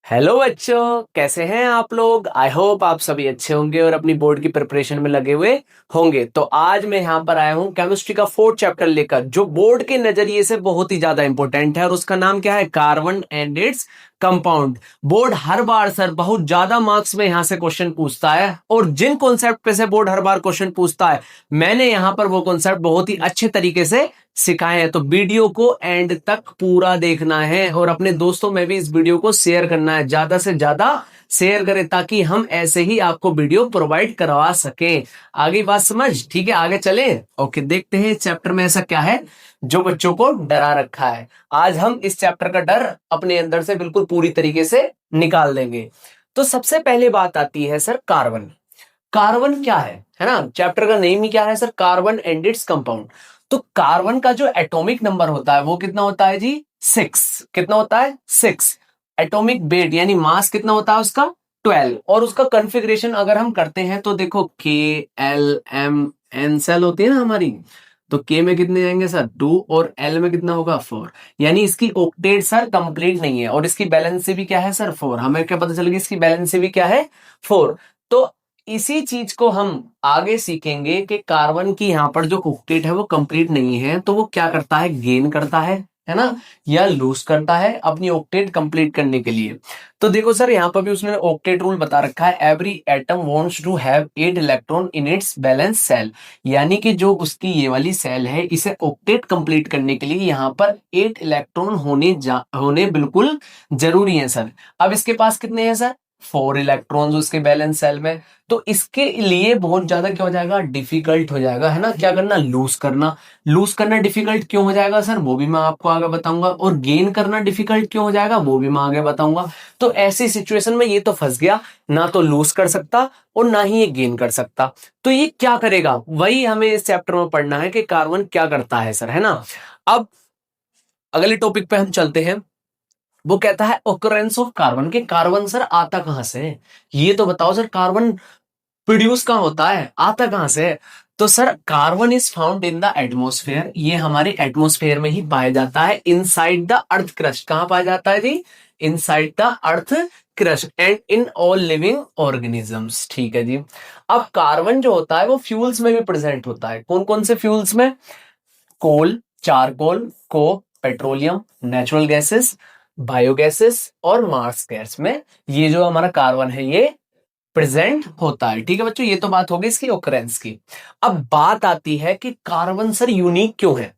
Hello बच्चों, कैसे हैं आप लोग। आई होप आप सभी अच्छे होंगे और अपनी बोर्ड की प्रिपरेशन में लगे हुए होंगे। तो आज मैं यहाँ पर आया हूँ केमिस्ट्री का फोर्थ चैप्टर लेकर, जो बोर्ड के नजरिए से बहुत ही ज्यादा इंपॉर्टेंट है और उसका नाम क्या है, carbon and its compound. Board her bar sir बहुत ज्यादा मार्क्स में यहाँ से क्वेश्चन पूछता है, और जिन कॉन्सेप्ट पे से बोर्ड हर बार क्वेश्चन पूछता है, मैंने यहाँ पर वो कॉन्सेप्ट बहुत ही अच्छे तरीके से सिखाए हैं। तो वीडियो को एंड तक पूरा देखना है और अपने दोस्तों में भी इस वीडियो को शेयर करना है, ज्यादा से ज्यादा शेयर करें ताकि हम ऐसे ही आपको वीडियो प्रोवाइड करवा सकें। आगे बात समझ, ठीक है, आगे चले। ओके, देखते हैं चैप्टर में ऐसा क्या है जो बच्चों को डरा रखा है। आज हम इस चैप्टर का डर अपने अंदर से बिल्कुल पूरी तरीके से निकाल देंगे। तो सबसे पहले बात आती है सर कार्बन। कार्बन क्या है ना, चैप्टर का नेम ही क्या है sir, carbon and its compound. तो कार्बन का जो एटॉमिक नंबर होता है वो कितना होता है जी, 6। कितना होता है, 6। एटॉमिक वेट यानी मास कितना होता है उसका, 12। और उसका कॉन्फ़िगरेशन अगर हम करते हैं तो देखो K L M N shell होती है ना हमारी। तो के में कितने आएंगे सर, 2, और एल में कितना होगा, 4। यानी इसकी ऑक्टेट सर कंप्लीट नहीं है, और इसकी बैलेंस भी क्या है सर, 4। हमें क्या पता चल गया, इसकी बैलेंस भी क्या है, 4। तो इसी चीज को हम आगे सीखेंगे कि कार्बन की यहाँ पर जो ऑक्टेट है वो कंप्लीट नहीं है, तो वो क्या करता है, गेन करता है ना, या लूज करता है अपनी ऑक्टेट कंप्लीट करने के लिए। तो देखो सर, यहाँ पर भी उसने ऑक्टेट रूल बता रखा है, every atom wants to have 8 electron in its valence shell. यानी कि जो उसकी ये वाली सेल है, इसे ऑक्टेट कंप्लीट करने के लिए यहाँ पर 8 इलेक्ट्रॉन होने बिल्कुल जरूरी है सर। अब इसके पास कितने हैं सर, 4 इलेक्ट्रॉन्स उसके बैलेंस सेल में। तो इसके लिए बहुत ज्यादा क्या हो जाएगा, डिफिकल्ट हो जाएगा, है ना, क्या करना, लूज करना डिफिकल्ट क्यों हो जाएगा सर, वो भी मैं आपको आगे बताऊंगा। और गेन करना डिफिकल्ट क्यों हो जाएगा, वो भी मैं आगे बताऊंगा। तो ऐसी सिचुएशन में ये तो फंस गया, ना तो लूज कर सकता और ना ही ये गेन कर सकता। तो ये क्या करेगा, वही हमें इस चैप्टर में पढ़ना है कि कार्बन क्या करता है सर, है ना। अब अगले टॉपिक पे हम चलते हैं। वो कहता है ओकरेंस ऑफ कार्बन, के कार्बन सर आता कहां से है, ये तो बताओ सर, कार्बन प्रोड्यूस कहाँ होता है, आता कहां से है। तो sir carbon is found in the atmosphere, ये हमारे एटमोस्फेयर में ही पाया जाता है। इनसाइड द अर्थ क्रस्ट, कहां पाया जाता है जी, inside the earth crust, and in all living organisms. ठीक है जी। अब कार्बन जो होता है वो फ्यूल्स में भी प्रेजेंट होता है। कौन कौन से फ्यूल्स में, coal, charcoal, coke, petroleum, natural gases, biogases और मार्स गैस में ये जो हमारा कार्बन है ये प्रेजेंट होता है। ठीक है बच्चों, ये तो बात हो गई इसकी ओकरेंस की। अब बात आती है कि कार्बन सर यूनिक क्यों है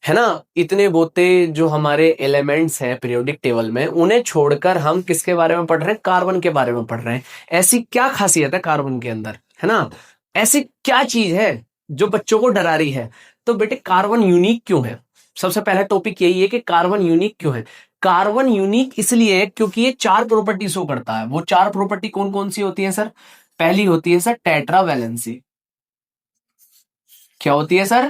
ना। इतने बोते जो हमारे एलिमेंट्स हैं पीरियोडिक टेबल में, उन्हें छोड़कर हम किसके बारे में पढ़ रहे हैं, कार्बन के बारे में पढ़ रहे हैं। ऐसी क्या खासियत है कार्बन के अंदर, है ना, ऐसी क्या चीज है जो बच्चों को डरा रही है। तो बेटे कार्बन यूनिक क्यों है, सबसे पहला टॉपिक यही है कि कार्बन यूनिक क्यों है। कार्बन यूनिक इसलिए है क्योंकि ये 4 प्रॉपर्टी शो करता है। वो 4 प्रॉपर्टी कौन कौन सी होती है सर, पहली होती है सर टेट्रा वैलेंसी। क्या होती है सर,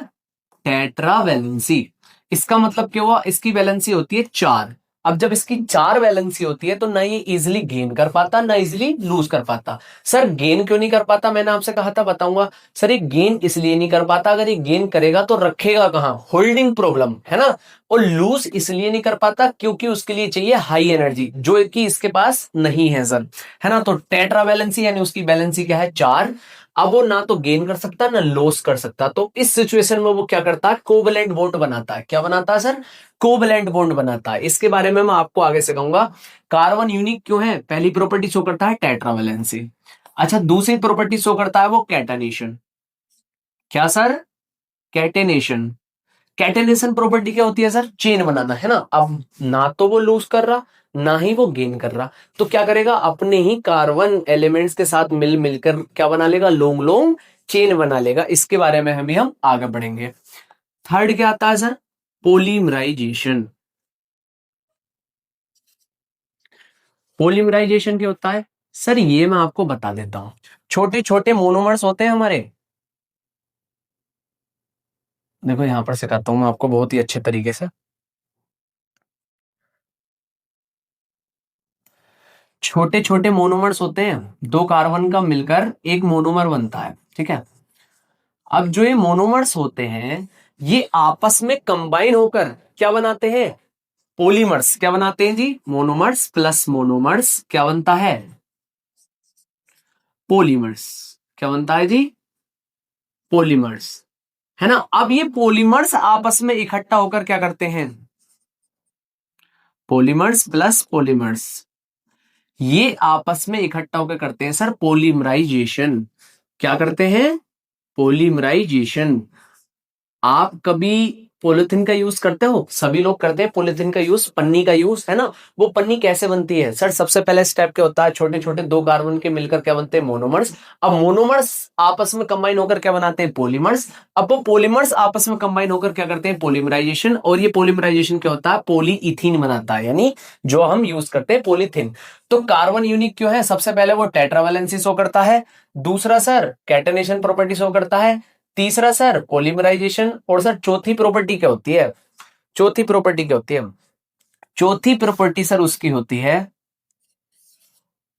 टेट्रा वैलेंसी। इसका मतलब क्या हुआ, इसकी वैलेंसी होती है 4। अब जब इसकी 4 वैलेंसी होती है तो ना ये इजिली गेन कर पाता ना इजिली लूज कर पाता। सर गेन क्यों नहीं कर पाता, मैंने आपसे कहा था, बताऊंगा। सर ये गेन इसलिए नहीं कर पाता, अगर ये गेन करेगा तो रखेगा कहां, होल्डिंग प्रॉब्लम, है ना। और लूज इसलिए नहीं कर पाता क्योंकि उसके लिए चाहिए हाई एनर्जी, जो कि इसके पास नहीं है सर, है ना। तो टेट्रा वैलेंसी यानी उसकी वैलेंसी क्या है, 4। अब वो ना तो गेन कर सकता ना लॉस कर सकता। तो इस सिचुएशन में वो क्या करता है, कोवैलेंट बॉन्ड बनाता है। क्या बनाता है सर, कोवैलेंट बॉन्ड बनाता है। इसके बारे में मैं आपको आगे सिखाऊंगा। कार्बन यूनिक क्यों है, पहली प्रॉपर्टी शो करता है टेट्रावैलेंसी। अच्छा, दूसरी प्रॉपर्टी शो करता है वो कैटेनेशन। क्या सर, कैटेनेशन। कैटेनेशन प्रॉपर्टी क्या होती है सर, चेन बनाना, है ना। अब ना तो वो लूज कर रहा ना ही वो गेन कर रहा, तो क्या करेगा, अपने ही कार्बन एलिमेंट्स के साथ मिल मिलकर क्या बना लेगा, लॉन्ग लॉन्ग चेन बना लेगा। इसके बारे में हम आगे बढ़ेंगे। थर्ड क्या आता है सर, पोलीमराइजेशन। पोलीमराइजेशन क्या होता है सर, ये मैं आपको बता देता हूं। छोटे छोटे मोनोमर्स होते हैं हमारे, देखो यहां पर सिखाता हूं मैं आपको बहुत ही अच्छे तरीके से। छोटे छोटे मोनोमर्स होते हैं, 2 कार्बन का मिलकर एक मोनोमर बनता है, ठीक है। अब जो ये मोनोमर्स होते हैं ये आपस में कंबाइन होकर क्या बनाते हैं, पॉलीमर्स क्या बनाते हैं जी, मोनोमर्स प्लस मोनोमर्स क्या बनता है, पॉलीमर्स। क्या बनता है जी, पॉलीमर्स, है ना। अब ये पॉलीमर्स आपस में इकट्ठा होकर क्या करते हैं, पॉलीमर्स प्लस पॉलीमर्स, ये आपस में इकट्ठा होकर करते हैं सर पॉलीमराइजेशन। क्या करते हैं, पॉलीमराइजेशन। आप कभी पॉलिथीन का यूज करते हो, सभी लोग करते हैं पॉलिथीन का यूज, पन्नी का यूज, है ना। वो पन्नी कैसे बनती है सर, सबसे पहले स्टेप क्या होता है, छोटे छोटे दो कार्बन के मिलकर क्या बनते हैं, मोनोमर्स। अब मोनोमर्स आपस में कंबाइन होकर क्या बनाते हैं, पॉलीमर्स। अब वो पॉलीमर्स आपस में कंबाइन होकर क्या करते हैं, पॉलीमराइजेशन। और ये पॉलीमराइजेशन क्या होता है, पॉलीइथीन बनाता है, यानी जो हम यूज करते हैं पॉलीथीन। तो कार्बन यूनिक क्यों है, सबसे पहले वो टेट्रावैलेंसी शो करता है, दूसरा सर कैटेनेशन प्रॉपर्टी शो करता है, तीसरा सर पॉलीमराइजेशन, और सर चौथी प्रॉपर्टी क्या होती है, चौथी प्रॉपर्टी क्या होती है, चौथी प्रॉपर्टी सर उसकी होती है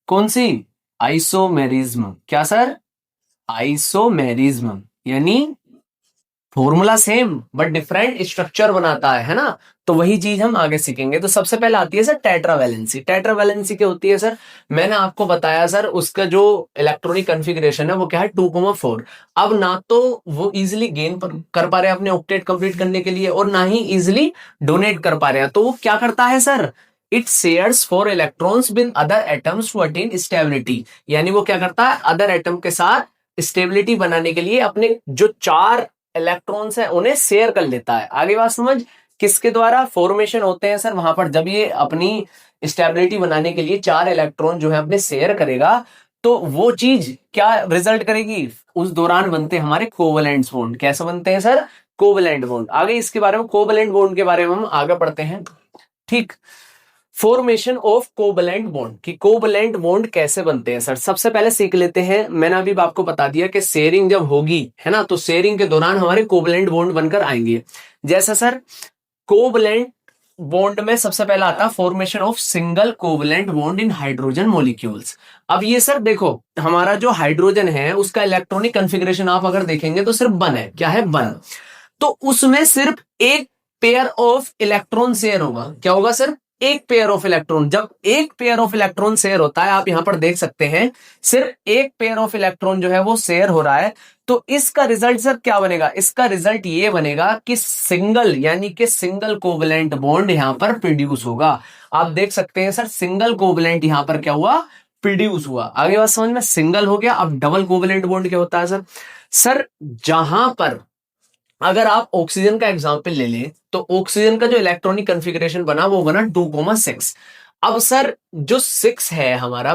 कौन सी, आइसोमेरिज्म। क्या सर, आइसोमेरिज्म, यानी formula same but different structure बनाता है ना। तो वही चीज हम आगे सीखेंगे। तो सबसे पहले आती है सर टेट्रावैलेंसी। टेट्रावैलेंसी क्या होती है सर, मैंने आपको बताया सर उसका जो इलेक्ट्रॉनिक कॉन्फ़िगरेशन है वो क्या है, 2,4। अब ना तो वो इजिली गेन कर पा रहे हैं अपने ऑक्टेट कंप्लीट करने के लिए, और ना ही इजिली डोनेट कर पा रहे हैं। तो वो क्या करता है sir, it shares four electrons with other atoms to attain stability. यानी वो क्या करता है, अदर एटम के साथ स्टेबिलिटी बनाने के लिए अपने जो चार इलेक्ट्रॉन्स है उन्हें शेयर कर लेता है। आगे बात समझ, किसके द्वारा फॉर्मेशन होते हैं सर वहां पर, जब ये अपनी स्टेबिलिटी बनाने के लिए चार इलेक्ट्रॉन जो है अपने शेयर करेगा, तो वो चीज क्या रिजल्ट करेगी, उस दौरान बनते हैं हमारे कोवलेंट बॉन्ड। कैसे बनते हैं सर, कोवलेंट बॉन्ड। आगे इसके बारे में, कोवलेंट बॉन्ड के बारे में हम आगे पढ़ते हैं, ठीक। फॉर्मेशन ऑफ कोवलेंट बॉन्ड, कि कोवलेंट बॉन्ड कैसे बनते हैं सर, सबसे पहले सीख लेते हैं। मैंने अभी आपको बता दिया कि शेयरिंग जब होगी, है ना, तो शेयरिंग के दौरान हमारे कोवलेंट बॉन्ड बनकर आएंगे। जैसा सर कोवलेंट बॉन्ड में सबसे पहला आता है formation of single covalent bond in hydrogen molecules. अब ये सर देखो, हमारा जो हाइड्रोजन है उसका इलेक्ट्रॉनिक कॉन्फ़िगरेशन आप अगर देखेंगे तो सिर्फ वन है। क्या है, वन। तो उसमें सिर्फ एक पेयर ऑफ इलेक्ट्रॉन शेयर होगा। क्या होगा सर, एक पेयर ऑफ इलेक्ट्रॉन। जब एक पेयर ऑफ इलेक्ट्रॉन शेयर होता है, आप यहां पर देख सकते हैं सिर्फ एक पेयर ऑफ इलेक्ट्रॉन जो है वो शेयर हो रहा है, तो इसका रिजल्ट सर क्या बनेगा, इसका रिजल्ट ये बनेगा कि सिंगल, यानी कि सिंगल कोवलेंट बॉन्ड यहां पर प्रोड्यूस होगा। आप देख सकते हैं सर सिंगल कोवलेंट यहां पर क्या हुआ, प्रोड्यूस हुआ। आगे बात समझ में, सिंगल हो गया। अब डबल कोवलेंट बॉन्ड क्या होता है सर जहां पर अगर आप ऑक्सीजन का एग्जांपल ले लें, तो ऑक्सीजन का जो इलेक्ट्रॉनिक कॉन्फ़िगरेशन बना वो बना 2,6। अब सर जो 6 है हमारा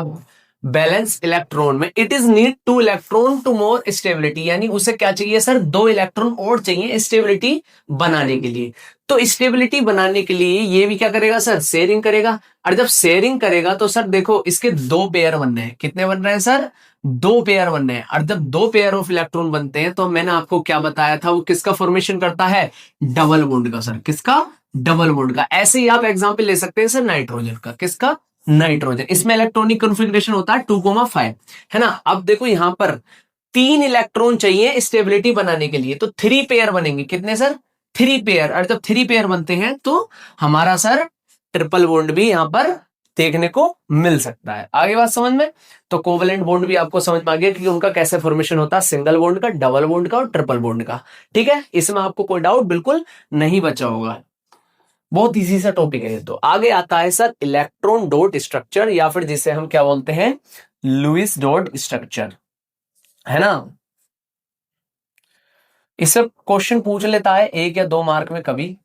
बैलेंस इलेक्ट्रॉन में, it is need 2 electron to more stability, यानी उसे क्या चाहिए सर, 2 इलेक्ट्रॉन और चाहिए स्टेबिलिटी बनाने के लिए। तो स्टेबिलिटी बनाने के लिए ये भी क्या करेगा सर, शेयरिंग करेगा। और जब शेयरिंग करेगा तो सर देखो इसके 2 पेयर बनने हैं। कितने बन रहे हैं सर, 2 पेयर बनने हैं। और जब 2 पेयर ऑफ इलेक्ट्रॉन बनते हैं तो मैंने आपको क्या बताया था, वो किसका फॉर्मेशन करता है, डबल बॉन्ड का सर। किसका, डबल बॉन्ड का। ऐसे ही आप एग्जांपल ले सकते हैं सर नाइट्रोजन का। किसका, नाइट्रोजन। इसमें इलेक्ट्रॉनिक कॉन्फ़िगरेशन होता है 2,5, है ना। अब देखो यहां पर 3 इलेक्ट्रॉन चाहिए स्टेबिलिटी बनाने के लिए, तो 3 पेयर बनेंगे। कितने सर, 3 पेयर। और जब 3 पेयर बनते हैं तो हमारा सर ट्रिपल बॉन्ड भी यहां पर देखने को मिल सकता है। आगे बात समझ में, तो कोवलेंट बॉन्ड भी आपको समझ में आ गया कि उनका कैसे फॉर्मेशन होता है, सिंगल बॉन्ड का, डबल बॉन्ड का और ट्रिपल बॉन्ड का। ठीक है, इसमें आपको कोई डाउट बिल्कुल नहीं बचा होगा। बहुत इजी सा टॉपिक है ये। तो आगे आता है सर इलेक्ट्रॉन डॉट स्ट्रक्चर, या फिर जिसे हम क्या बोलते हैं, लुईस डॉट स्ट्रक्चर, है ना। इससे क्वेश्चन पूछ लेता है 1 या 2 मार्क में कभी।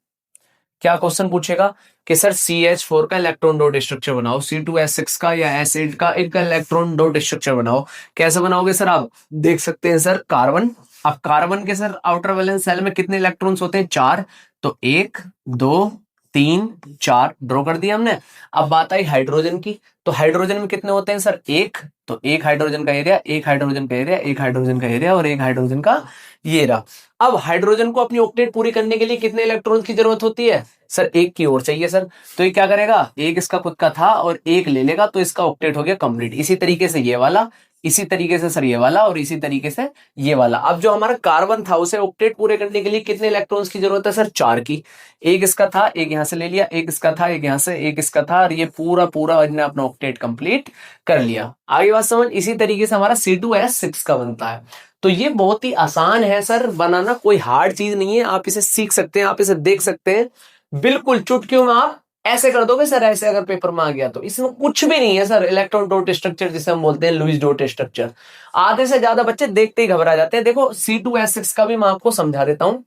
क्या क्वेश्चन पूछेगा कि सर CH4 का इलेक्ट्रॉन डॉट स्ट्रक्चर बनाओ, C2H6 का या एसिड का इनका इलेक्ट्रॉन डॉट स्ट्रक्चर बनाओ। कैसे बनाओगे सर, आप देख सकते हैं सर कार्बन। अब कार्बन के सर आउटर वैलेंस शेल में कितने इलेक्ट्रॉन्स होते हैं, 4। तो 1 2 3 4 ड्रॉ कर दिया हमने। अब बात आई हाइड्रोजन की, तो हाइड्रोजन में कितने होते हैं सर, 1। तो 1 हाइड्रोजन का एरिया, 1 हाइड्रोजन का एरिया, 1 हाइड्रोजन का एरिया और 1 हाइड्रोजन का ये रहा। अब हाइड्रोजन को अपनी ऑक्टेट पूरी करने के लिए कितने इलेक्ट्रॉन की जरूरत होती है सर, 1 की और चाहिए सर। तो ये क्या करेगा, 1 इसका खुद का था और 1 ले लेगा, तो इसका ऑक्टेट हो गया कंप्लीट। इसी तरीके से ये वाला, इसी तरीके से सर ये वाला और इसी तरीके से ये वाला। अब जो हमारा कार्बन था उसे ऑक्टेट पूरे करने के लिए कितने इलेक्ट्रॉन्स की जरूरत है सर? 4 की। एक इसका था, एक यहां से ले लिया, एक इसका था, एक यहां से, एक इसका था, और ये पूरा पूरा इन्होंने अपना ऑक्टेट कंप्लीट कर लिया। आगे बात समझ। इसी तरीके से हमारा C2H6 का बनता है। तो ये बहुत ही आसान है सर बनाना, कोई हार्ड चीज नहीं है, आप इसे सीख सकते हैं, आप इसे देख सकते हैं, बिल्कुल चुटकियों में आप ऐसे कर दोगे सर। ऐसे अगर पेपर में आ गया तो इसमें कुछ भी नहीं है सर। इलेक्ट्रॉन डॉट स्ट्रक्चर जिसे हम बोलते हैं, लुईस डॉट स्ट्रक्चर, आधे से ज्यादा बच्चे देखते ही घबरा जाते हैं। देखो C2H6 का भी मैं आपको समझा देता हूं।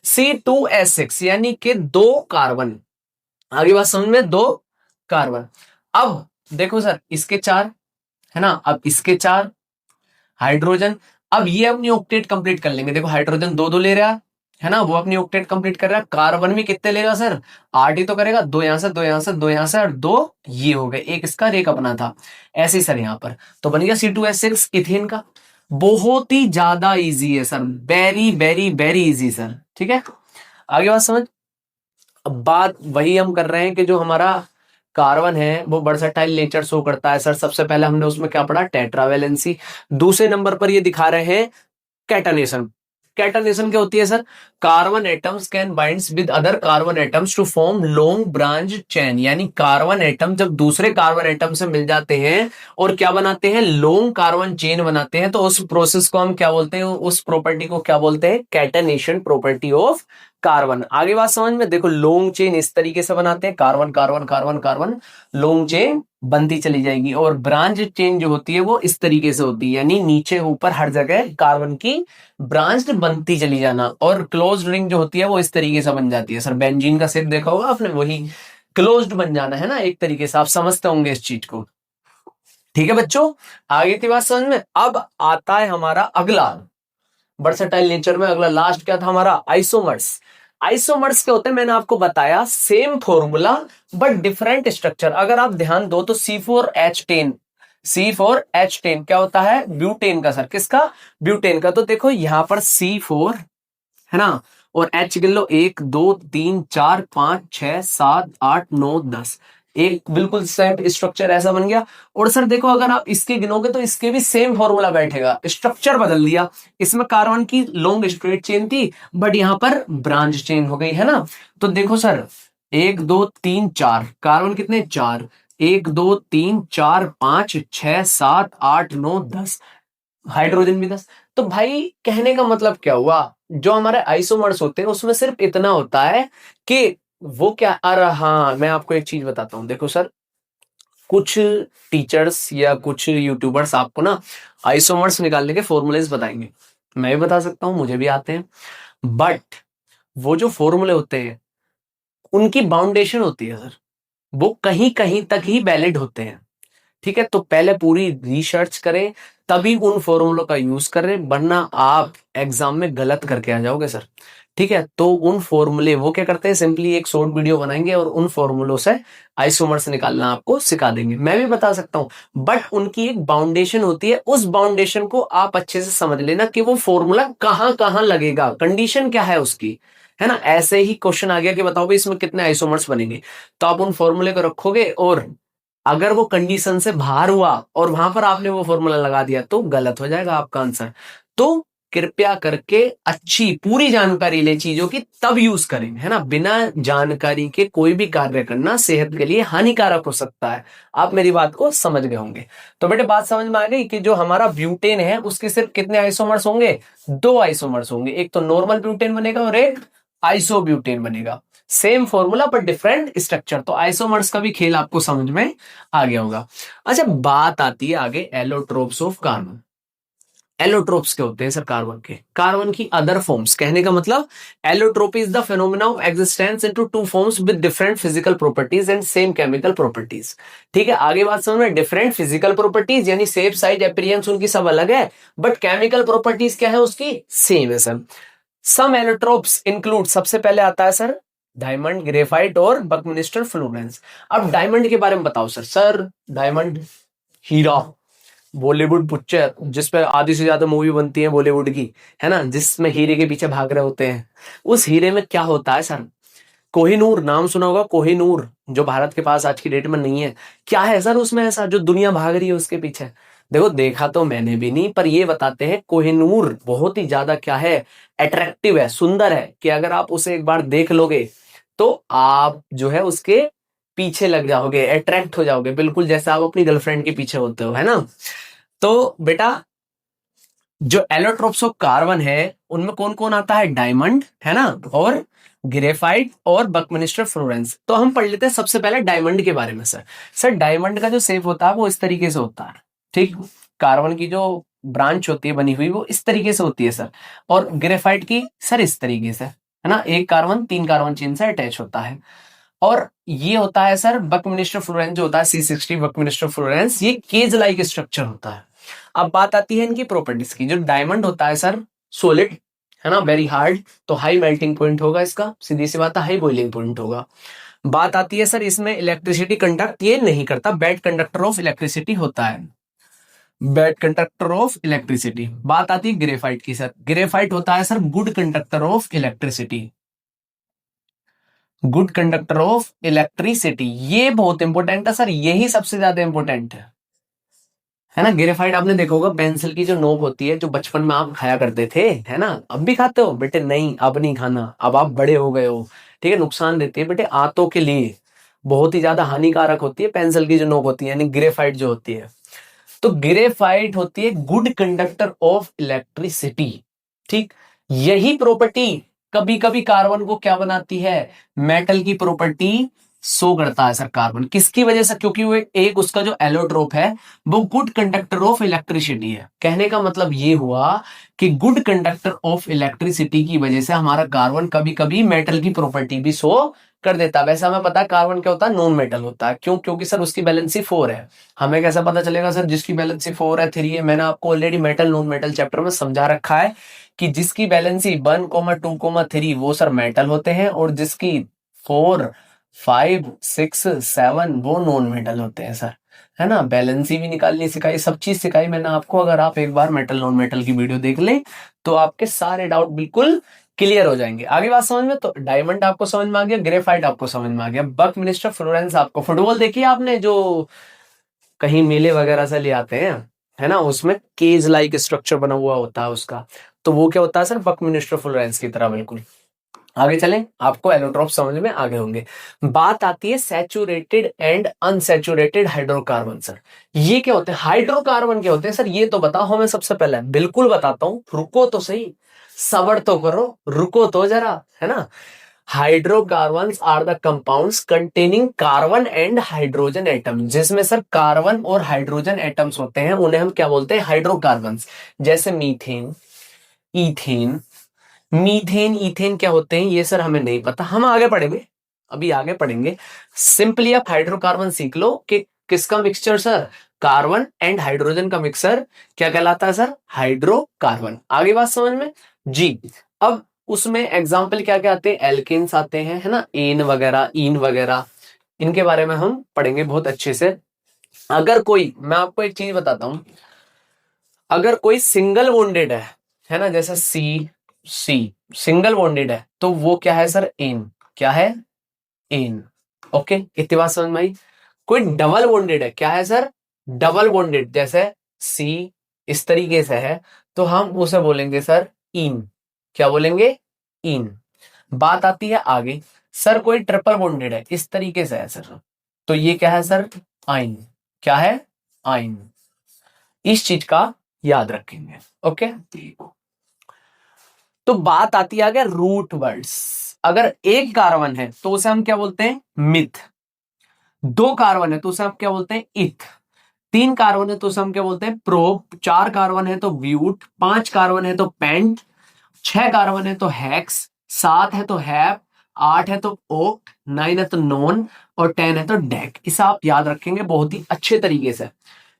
C2H6 यानी कि 2 कार्बन, आगे बात समझ में, 2 कार्बन। अब देखो सर इसके 4 है ना, अब इसके 4 हाइड्रोजन। अब ये अपनी ऑक्टेट कंप्लीट कर लेंगे। देखो हाइड्रोजन 2 2 ले रहा है ना, वो अपनी ऑक्टेट कंप्लीट कर रहा है। कार्बन भी कितने लेगा सर? 8 ही तो करेगा। 2 यहां से, 2 यहां से, 2 यहां से, और 2 ये हो गए, एक इसका और एक अपना था। ऐसे ही सर यहाँ पर तो बन गया C2H6 इथेन का। बहुत ही ज्यादा इजी है sir, very very very easy sir. ठीक है, आगे बात समझ। अब बात वही हम कर रहे हैं कि जो हमारा कार्बन है वो वर्सटाइल नेचर शो करता है सर। सबसे पहले हमने उसमें क्या पढ़ा? टेट्रावेलेंसी। दूसरे नंबर पर ये दिखा रहे हैं कैटनेशन। कैटनेशन क्या होती है sir? Carbon atoms can binds with other carbon atoms to form long branch chain. यानी कार्बन एटम जब दूसरे कार्बन एटम से मिल जाते हैं और क्या बनाते हैं? लॉन्ग कार्बन चेन बनाते हैं, तो उस प्रोसेस को हम क्या बोलते हैं? उस प्रॉपर्टी को क्या बोलते हैं? Catenation property of carbon. आगे बात समझ में। देखो लॉन्ग चेन इस तरीके से बनाते हैं, carbon carbon carbon carbon, long chain बनती चली जाएगी। और ब्रांच चेन जो होती है वो इस तरीके से होती है, यानी नीचे ऊपर हर जगह कार्बन की ब्रांच बनती चली जाना। और क्लोज रिंग जो होती है वो इस तरीके से बन जाती है सर। बेंजीन का शेप देखा होगा आपने, वही क्लोज्ड बन जाना है ना एक तरीके से। आप समझते होंगे इस चीज को। ठीक है बच्चों, आगे की बात समझ में। अब आता है हमारा अगला वर्सेटाइल नेचर में, अगला लास्ट क्या था हमारा? आइसोमर्स। आइसोमर्स क्या होते हैं? मैंने आपको बताया same formula but different structure. अगर आप ध्यान दो तो C4H10, C4H10 क्या होता है? ब्यूटेन का सर। किसका? ब्यूटेन का। तो देखो यहां पर C4 है ना, और H गिन लो, 1 2 3 4 5 6 7 8 9 10, एक बिल्कुल सेम स्ट्रक्चर ऐसा बन गया। और सर देखो अगर आप इसके गिनोगे तो इसके भी सेम फॉर्मूला बैठेगा, स्ट्रक्चर बदल दिया। इसमें कार्बन की लॉन्ग स्ट्रेट चेन थी बट यहां पर ब्रांच चेन हो गई है ना। तो देखो सर 1 2 3 4 कार्बन कितने? 4। 1 2 3 4 5 6 7 8 9 10, हाइड्रोजन भी 10। तो भाई कहने का मतलब क्या हुआ? जो हमारे आइसोमर्स होते हैं उसमें सिर्फ इतना होता है कि वो क्या, अरे हाँ मैं आपको एक चीज बताता हूँ। देखो सर कुछ टीचर्स या कुछ यूट्यूबर्स आपको ना आइसोमर्स निकालने के फॉर्मूलेज बताएंगे, मैं भी बता सकता हूँ, मुझे भी आते हैं। बट वो जो फॉर्मूले होते हैं उनकी बाउंडेशन होती है सर, वो कहीं कहीं तक ही वैलिड होते हैं। ठीक है, तो पहले पूरी रिसर्च करें तभी उन फॉर्मूलों का यूज करें, वरना आप एग्जाम में गलत करके आ जाओगे सर। ठीक है, तो उन फॉर्मूले वो क्या करते हैं, सिंपली एक शॉर्ट वीडियो बनाएंगे और उन फॉर्मूलों से आइसोमर्स निकालना आपको सिखा देंगे। मैं भी बता सकता हूं बट उनकी एक बाउंडेशन होती है, उस बाउंडेशन को आप अच्छे से समझ लेना कि वो फॉर्मूला कहां कहां लगेगा, कंडीशन क्या है उसकी, है ना। ऐसे ही क्वेश्चन आ गया कि बताओ भाई इसमें कितने आइसोमर्स बनेंगे, तो आप उन फॉर्मूले को रखोगे और अगर वो कंडीशन से बाहर हुआ और वहां पर आपने वो फॉर्मूला लगा दिया तो गलत हो जाएगा आपका आंसर। तो कृपया करके अच्छी पूरी जानकारी ले चीजों की तब यूज करें, है ना। बिना जानकारी के कोई भी कार्य करना सेहत के लिए हानिकारक हो सकता है। आप मेरी बात को समझ गए होंगे। तो बेटे बात समझ में आ गई कि जो हमारा ब्यूटेन है उसके सिर्फ कितने आइसोमर्स होंगे? 2 आइसोमर्स होंगे, एक तो नॉर्मल ब्यूटेन बनेगा और एक आइसोब्यूटेन बनेगा। सेम फॉर्मूला पर डिफरेंट स्ट्रक्चर। तो आइसोमर्स का भी खेल आपको समझ में आ गया होगा। अच्छा बात आती है आगे एलोट्रोप्स ऑफ कार्बन। एलोट्रोप्स क्या होते हैं सर? कार्बन के, कार्बन की अदर फॉर्म्स। कहने का मतलब allotropy is the phenomena of existence into two forms with different physical properties and same chemical properties. ठीक है, आगे बात समझ में। डिफरेंट फिजिकल प्रॉपर्टीज यानी शेप साइज अपीयरेंस उनकी सब अलग है, बट केमिकल प्रॉपर्टीज क्या है उसकी? सेम है सर। सम एलोट्रोप्स इंक्लूड, सबसे पहले आता है सर डायमंड, ग्रेफाइट और बकमिस्टर फ्लोरेंस। अब डायमंड के बारे में बताओ सर। सर डायमंड हीरा, बॉलीवुड पिक्चर जिसपे आधी से ज्यादा मूवी बनती है बॉलीवुड की, है ना, जिसमें हीरे के पीछे भाग रहे होते हैं, उस हीरे में क्या होता है सर? कोहिनूर, नाम सुना होगा कोहिनूर, जो भारत के पास आज की डेट में नहीं है। क्या है सर उसमें ऐसा जो दुनिया भाग रही है उसके पीछे? देखो देखा तो मैंने भी नहीं, पर ये बताते हैं कोहिनूर बहुत ही ज्यादा क्या है, अट्रैक्टिव है, सुंदर है, कि अगर आप उसे एक बार देख लोगे तो आप जो है उसके पीछे लग जाओगे, अट्रैक्ट हो जाओगे, बिल्कुल जैसा आप अपनी गर्लफ्रेंड के पीछे होते हो, है ना। तो बेटा जो एलोट्रोप्स ऑफ कार्बन है उनमें कौन कौन आता है, डायमंड है ना, और ग्रेफाइट और बकमिनिस्टर फ्लोरेंस। तो हम पढ़ लेते हैं सबसे पहले डायमंड के बारे में। सर सर डायमंड का जो शेप होता है वो इस तरीके से होता है, ठीक। कार्बन की जो ब्रांच होती है बनी हुई वो इस तरीके से होती है सर, और ग्रेफाइट की सर इस तरीके से, है ना, एक कार्बन 3 कार्बन चेन से अटैच होता है। और ये होता है सर बकमिनिस्टर फ्लोरेंस जो होता है C60 बकमिनिस्टर फ्लोरेंस, ये केज लाइक स्ट्रक्चर होता है। अब बात आती है इनकी प्रॉपर्टीज की। जो डायमंड होता है सर सोलिड, है ना, वेरी हार्ड, तो हाई मेल्टिंग पॉइंट होगा इसका, सीधी सी बात है, हाई बॉइलिंग पॉइंट होगा। बात आती है सर इसमें इलेक्ट्रिसिटी कंडक्ट ये नहीं करता, बैड कंडक्टर ऑफ इलेक्ट्रिसिटी होता है, बैड कंडक्टर ऑफ इलेक्ट्रिसिटी। बात आती है ग्रेफाइट की। सर ग्रेफाइट होता है sir good conductor of electricity, good conductor of electricity, ये बहुत इंपॉर्टेंट है सर, यही सबसे ज्यादा इंपॉर्टेंट है ना। ग्रेफाइट आपने देखा होगा पेंसिल की जो नोक होती है, जो बचपन में आप खाया करते थे, है ना, अब भी खाते हो बेटे, नहीं अब नहीं खाना, अब आप बड़े हो गए हो, ठीक है, नुकसान देती है बेटे आंतों के लिए, बहुत ही ज्यादा हानिकारक होती है पेंसिल की जो नोक होती है, यानी ग्रेफाइट जो होती है। तो ग्रेफाइट होती है गुड कंडक्टर ऑफ इलेक्ट्रिसिटी, ठीक। यही प्रॉपर्टी कभी कभी कार्बन को क्या बनाती है, मेटल की प्रॉपर्टी शो करता है सर कार्बन, किसकी वजह से, क्योंकि वो एक उसका जो एलोट्रोप है वो गुड कंडक्टर ऑफ इलेक्ट्रिसिटी है। कहने का मतलब ये हुआ कि गुड कंडक्टर ऑफ इलेक्ट्रिसिटी की वजह से हमारा कार्बन कभी कभी मेटल की प्रॉपर्टी भी शो कर देता है। वैसे हमें पता है कार्बन क्या होता है, नॉन मेटल होता है, क्यों, क्योंकि सर उसकी वैलेंसी 4 है। हमें कैसा पता चलेगा सर, जिसकी वैलेंसी 4 है, 3 है, मैंने आपको already metal non metal chapter में समझा रखा है कि जिसकी वैलेंसी 1, 2, 3 वो सर मेटल होते हैं, और जिसकी 4, 5, 6, 7 वो नॉन मेटल होते हैं सर, है ना। बैलेंसी भी निकालनी सिखाई, सब चीज सिखाई मैंने आपको। अगर आप एक बार मेटल नॉन मेटल की वीडियो देख लें तो आपके सारे डाउट बिल्कुल क्लियर हो जाएंगे। आगे बात समझ में, तो डायमंड आपको समझ में आ गया, ग्रेफाइट आपको समझ में आ गया, बकमिनिस्टर फ्लोरेंस आपको, फुटबॉल देखिए आपने जो कहीं मेले वगैरह से ले आते हैं, है ना, उसमें केज लाइक स्ट्रक्चर बना हुआ होता है उसका, तो वो क्या होता है सर, बकमिनिस्टर फ्लोरेंस की तरह बिल्कुल। आगे चलें, आपको एलोट्रोप समझ में आगे होंगे। बात आती है saturated and unsaturated hydrocarbon. Sir ये क्या होते हैं, हाइड्रोकार्बन क्या होते हैं सर, ये तो बताओ हमें सबसे पहले। बिल्कुल बताता हूं, रुको तो सही, सबर तो करो, रुको तो जरा, है ना। Hydrocarbons are the compounds containing carbon and hydrogen atom, जिसमें सर कार्बन और हाइड्रोजन एटम्स होते हैं, उन्हें हम क्या बोलते हैं, हाइड्रोकार्बन्स। जैसे मीथेन, इथेन, मीथेन इथेन क्या होते हैं ये सर हमें नहीं पता, हम आगे पढ़ेंगे, अभी आगे पढ़ेंगे। सिंपली आप हाइड्रोकार्बन सीख लो कि किसका mixture sir, carbon and hydrogen का मिक्सर क्या कहलाता है सर, हाइड्रोकार्बन। आगे बात समझ में जी। अब उसमें एग्जाम्पल क्या क्या आते हैं, एल्केन्स आते हैं, है ना, एन वगैरह, इन वगैरह, इनके बारे में हम पढ़ेंगे बहुत अच्छे से। अगर कोई, मैं आपको एक चीज बताता हूं, अगर कोई सिंगल बॉन्डेड है ना, जैसे सी, सी सिंगल बॉन्डेड है तो वो क्या है सर, एन, क्या है, एन। ओके, इतनी बात समझ में आई। कोई डबल बॉन्डेड है, क्या है सर, डबल बॉन्डेड, जैसे सी इस तरीके से है, तो हम उसे बोलेंगे सर इन, क्या बोलेंगे, इन। बात आती है आगे, सर कोई ट्रिपल बॉन्डेड है, इस तरीके से है सर, तो ये क्या है सर, आइन, क्या है, आइन। इस चीज का याद रखेंगे। ओके, तो बात आती है आगे रूट वर्ड्स। अगर एक कार्बन है तो उसे हम क्या बोलते हैं, मिथ। 2 कार्बन है तो उसे हम क्या बोलते हैं, इथ। 3 कार्बन है तो उसे हम क्या बोलते हैं, प्रोप। 4 कार्बन है तो ब्यूट। 5 कार्बन है तो पेंट। 6 कार्बन है तो हेक्स। 7 है तो हैप। 8 है तो ओक्ट। 9 है तो नॉन। और 10 है तो डेक। इसे आप याद रखेंगे बहुत ही अच्छे तरीके से,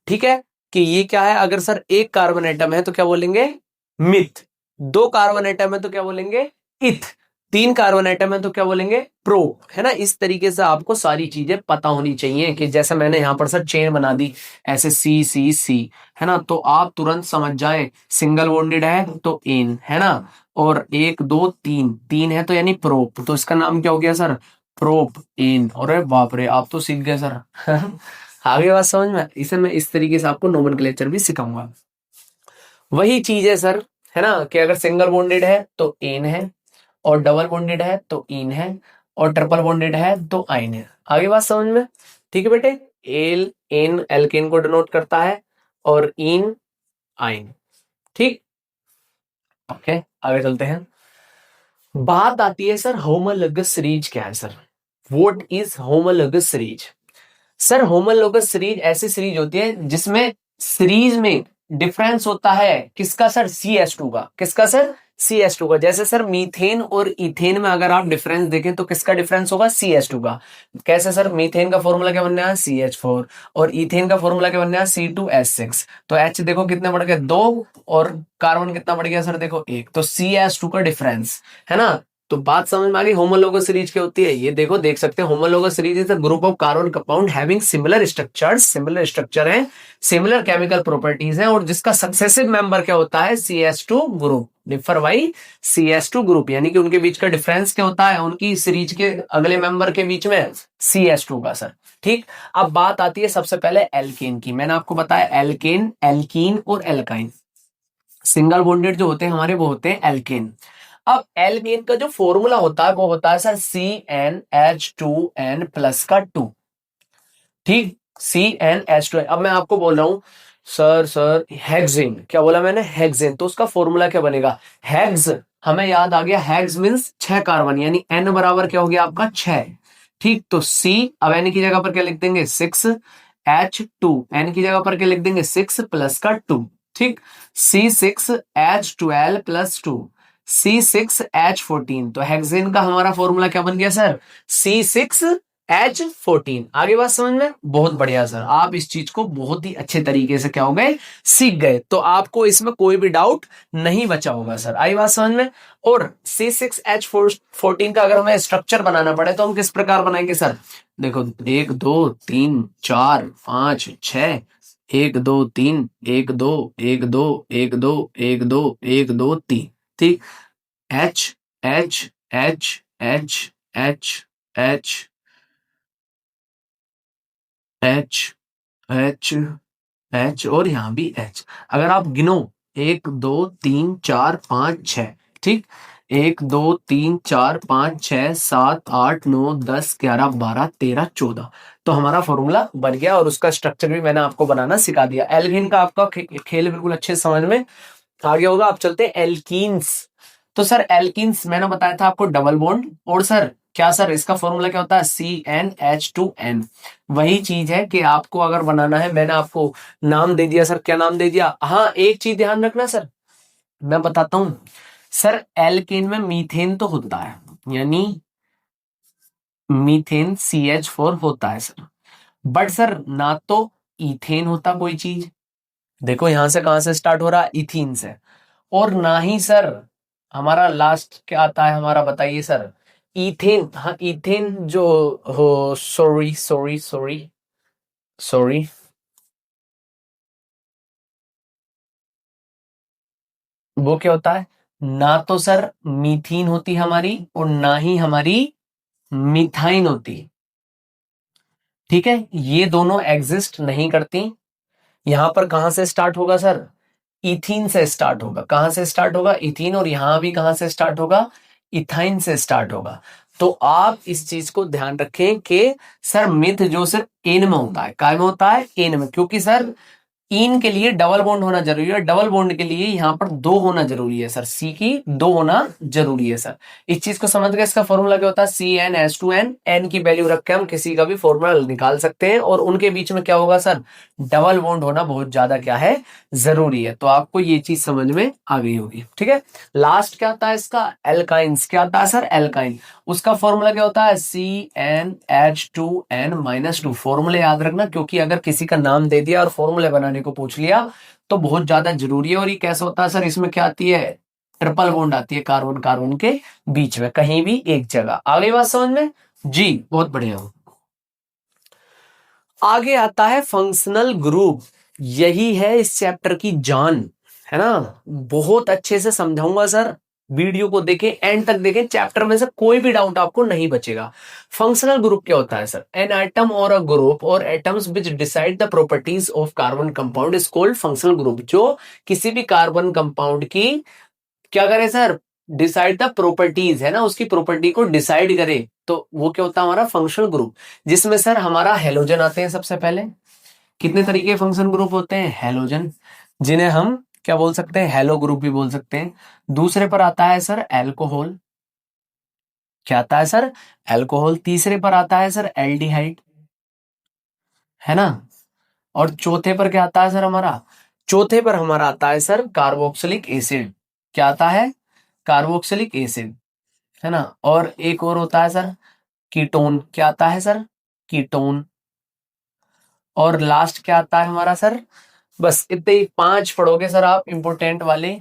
ठीक है, कि ये क्या है। अगर सर एक कार्बन एटम है तो क्या बोलेंगे, मिथ। 2 कार्बन एटम है तो क्या बोलेंगे, इथ। 3 कार्बन एटम है तो क्या बोलेंगे, प्रो, है ना। इस तरीके से आपको सारी चीजें पता होनी चाहिए, कि जैसे मैंने यहां पर सर चेन बना दी ऐसे सी सी सी, है ना, तो आप तुरंत समझ जाए सिंगल बॉन्डेड है तो इन, है ना, और 1, 2, 3, 3 है तो यानी प्रोप, तो इसका नाम क्या हो गया सर, प्रोप इन। और बाप रे, आप तो सीख गए सर आगे बात समझ में, इसे मैं इस तरीके से आपको नोमेनक्लेचर भी सिखाऊंगा। वही चीज है सर, है ना, कि अगर सिंगल बॉन्डेड है तो एन है, और डबल बॉन्डेड है तो इन है, और ट्रिपल बॉन्डेड है तो आइन है। आगे बात समझ में, ठीक है बेटे। एल एन एल्केन को डिनोट करता है, और इन आइन। ठीक, ओके, आगे चलते हैं। बात आती है सर होमोलोगस सीरीज क्या है sir. What is homologous series? Sir homologous series ऐसी सीरीज होती है जिसमें सीरीज में डिफरेंस होता है किसका सर, CS2 का। किसका सर, CS2 का। जैसे सर मीथेन और इथेन में अगर आप डिफरेंस देखें तो किसका डिफरेंस होगा, CS2 का। कैसे सर, मीथेन का फॉर्मूला क्या बनने है, CH4, और इथेन का फॉर्मूला क्या बनने है, C2H6। तो H देखो कितने बढ़ गए, 2, और कार्बन कितना बढ़ गया सर, देखो 1। तो CS2 का डिफरेंस, है ना। तो बात समझ में आ गई होमोलोगस सीरीज क्या होती है। ये देखो, देख सकते हैं homologous series is a group of carbon compound having similar structures, similar structure है, सिमिलर केमिकल प्रॉपर्टीज है, और जिसका सक्सेसिव मेंबर क्या होता है, CS2 group, differ by CS2 group. यानी कि उनके बीच का डिफरेंस क्या होता है, उनकी सीरीज के अगले मेंबर के बीच में CS2 का सर। ठीक, अब बात आती है सबसे पहले एल्केन की। मैंने आपको बताया एल्केन, एल्कीन और एल्काइन, सिंगल बॉन्डेड जो होते हैं हमारे वो होते हैं एल्केन। अब एल्केन का जो फॉर्मूला होता है वो होता है सर CnH2n प्लस का 2। ठीक, CnH2। अब मैं आपको बोल रहा हूं सर हेक्सेन, क्या बोला मैंने, हेक्सेन। तो उसका फॉर्मूला क्या बनेगा, हेक्स। हमें याद आ गया, हेक्स मींस 6 कार्बन, यानी N बराबर क्या हो गया आपका 6। ठीक, तो C, अब N की जगह पर क्या लिख देंगे 6H2, N की जगह पर क्या लिख देंगे 6 प्लस का 2। ठीक, C6H12 प्लस 2, C6H14। तो हेक्सेन का हमारा फॉर्मूला क्या बन गया सर, C6H14। आगे बात समझ में, बहुत बढ़िया सर, आप इस चीज को बहुत ही अच्छे तरीके से क्या हो गए, सीख गए। तो आपको इसमें कोई भी डाउट नहीं बचा होगा सर। आई बात समझ में। और C6H14 का अगर हमें स्ट्रक्चर बनाना पड़े तो हम किस प्रकार बनाएंगे सर, देखो 1 2 3 4 5 6, 1 2 3 1 2 1 2 1 2 1 2 1 2 3। ठीक, H H H H H H H H H, और यहां भी H। अगर आप गिनो 1 2 3 4 5 6, ठीक, 1 2 3 4 5 6 7 8 9 10 11 12 13 14। तो हमारा फॉर्मूला बन गया, और उसका स्ट्रक्चर भी मैंने आपको बनाना सिखा दिया। एल्कीन का आपका खेल बिल्कुल अच्छे से समझ में आगे होगा। आप चलते हैं एल्कीन्स। तो सर एल्कीन्स मैंने बताया था आपको डबल बॉन्ड, और सर क्या सर इसका फॉर्मूला क्या होता है, CnH2n। वही चीज है कि आपको अगर बनाना है, मैंने आपको नाम दे दिया सर, क्या नाम दे दिया। हाँ, एक चीज ध्यान रखना सर, मैं बताता हूं सर, एल्केन में मीथेन तो होता है, यानी मीथेन CH4 होता है सर, बट सर ना तो इथेन होता कोई चीज, देखो यहां से कहां से स्टार्ट हो रहा है, इथीन से, और ना ही सर हमारा लास्ट क्या आता है हमारा, बताइए सर, इथेन। हाँ, इथेन जो हो, सॉरी सॉरी सॉरी सॉरी, वो क्या होता है, ना तो सर मीथीन होती हमारी, और ना ही हमारी मिथाइन होती। ठीक है, ये दोनों एग्जिस्ट नहीं करती। यहां पर कहां से स्टार्ट होगा सर, इथीन से स्टार्ट होगा। कहां से स्टार्ट होगा, इथीन, और यहां भी कहां से स्टार्ट होगा, इथाइन से स्टार्ट होगा। तो आप इस चीज को ध्यान रखें कि सर मिथ जो सिर्फ एन में होता है, काय में होता है, एन में, क्योंकि सर इन के लिए डबल बॉन्ड होना जरूरी है, डबल बॉन्ड के लिए यहां पर 2 होना जरूरी है सर, सी की 2 होना जरूरी है सर। इस चीज को समझ गए, इसका फॉर्मूला क्या होता है, CnH2n, एन की वैल्यू रख के हम किसी का भी फॉर्मूला निकाल सकते हैं, और उनके बीच में क्या होगा सर, डबल बॉन्ड होना बहुत ज्यादा क्या है, जरूरी है। तो आपको ये चीज समझ में आ गई होगी। ठीक है, लास्ट क्या आता है इसका, एल्काइंस। क्या आता है सर, एल्काइन। उसका फॉर्मूला क्या होता है, CnH2n-2। फॉर्मूले याद रखना, क्योंकि अगर किसी का नाम दे दिया और फॉर्मूले बनाने को पूछ लिया तो बहुत ज्यादा जरूरी है। और ये कैसा होता है सर, इसमें क्या आती है, ट्रिपल बॉन्ड आती है कार्बन कार्बन के बीच में, कहीं भी एक जगह। आगे बात समझ में जी, बहुत बढ़िया। आगे आता है फंक्शनल ग्रुप। यही है इस चैप्टर की जान, है ना। बहुत अच्छे से समझाऊंगा सर, वीडियो को देखें, एंड तक देखें, चैप्टर में से कोई भी डाउट आपको नहीं बचेगा। फंक्शनल ग्रुप क्या होता है सर? एन एटम और अ ग्रुप और atoms which decide the properties of carbon compound is called functional group. जो किसी भी कार्बन कंपाउंड की क्या करे सर? डिसाइड द प्रॉपर्टीज, है ना, उसकी प्रॉपर्टी को डिसाइड करे, तो वो क्या होता है? हमारा फंक्शनल ग्रुप। जिसमें सर हमारा हेलोजन आते हैं सबसे पहले। कितने तरीके के फंक्शन ग्रुप होते हैं? हेलोजन, जिन्हें हम क्या बोल सकते हैं? हेलो ग्रुप भी बोल सकते हैं। दूसरे पर आता है सर एल्कोहल। क्या आता है सर? एल्कोहल। तीसरे पर आता है सर एल्डिहाइड, है ना। और चौथे पर क्या आता है सर हमारा? चौथे पर हमारा आता है सर कार्बोक्सिलिक एसिड। क्या आता है? कार्बोक्सिलिक एसिड, है ना। और एक और होता है सर कीटोन। क्या आता है सर? कीटोन। और लास्ट क्या आता है हमारा सर? बस इतने ही 5 पढ़ोगे सर आप इंपोर्टेंट वाले।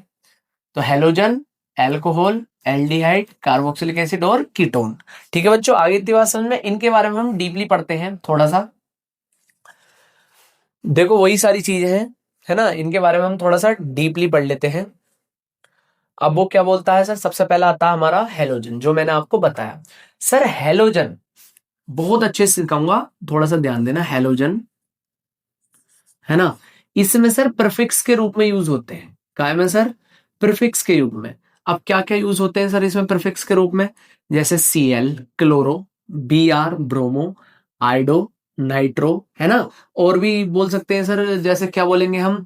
तो halogen, alcohol, aldehyde, carboxylic acid और कीटोन। ठीक है बच्चों, आगे इतनी बात समझ में। इनके बारे में हम डीपली पढ़ते हैं थोड़ा सा। देखो वही सारी चीजें हैं, है ना, इनके बारे में हम थोड़ा सा डीपली पढ़ लेते हैं। अब वो क्या बोलता है सर? सबसे पहला आता है हमारा हेलोजन, जो मैंने आपको बताया। सर हेलोजन बहुत अच्छे से सिखाऊंगा, थोड़ा सा ध्यान देना। हेलोजन, है ना, इसमें सर प्रीफिक्स के रूप में यूज होते हैं। काय में सर? प्रीफिक्स के रूप में। अब क्या क्या यूज होते हैं सर इसमें प्रीफिक्स के रूप में? जैसे Cl chloro, Br bromo, आइडो nitro, है ना। और भी बोल सकते हैं सर, जैसे क्या बोलेंगे हम?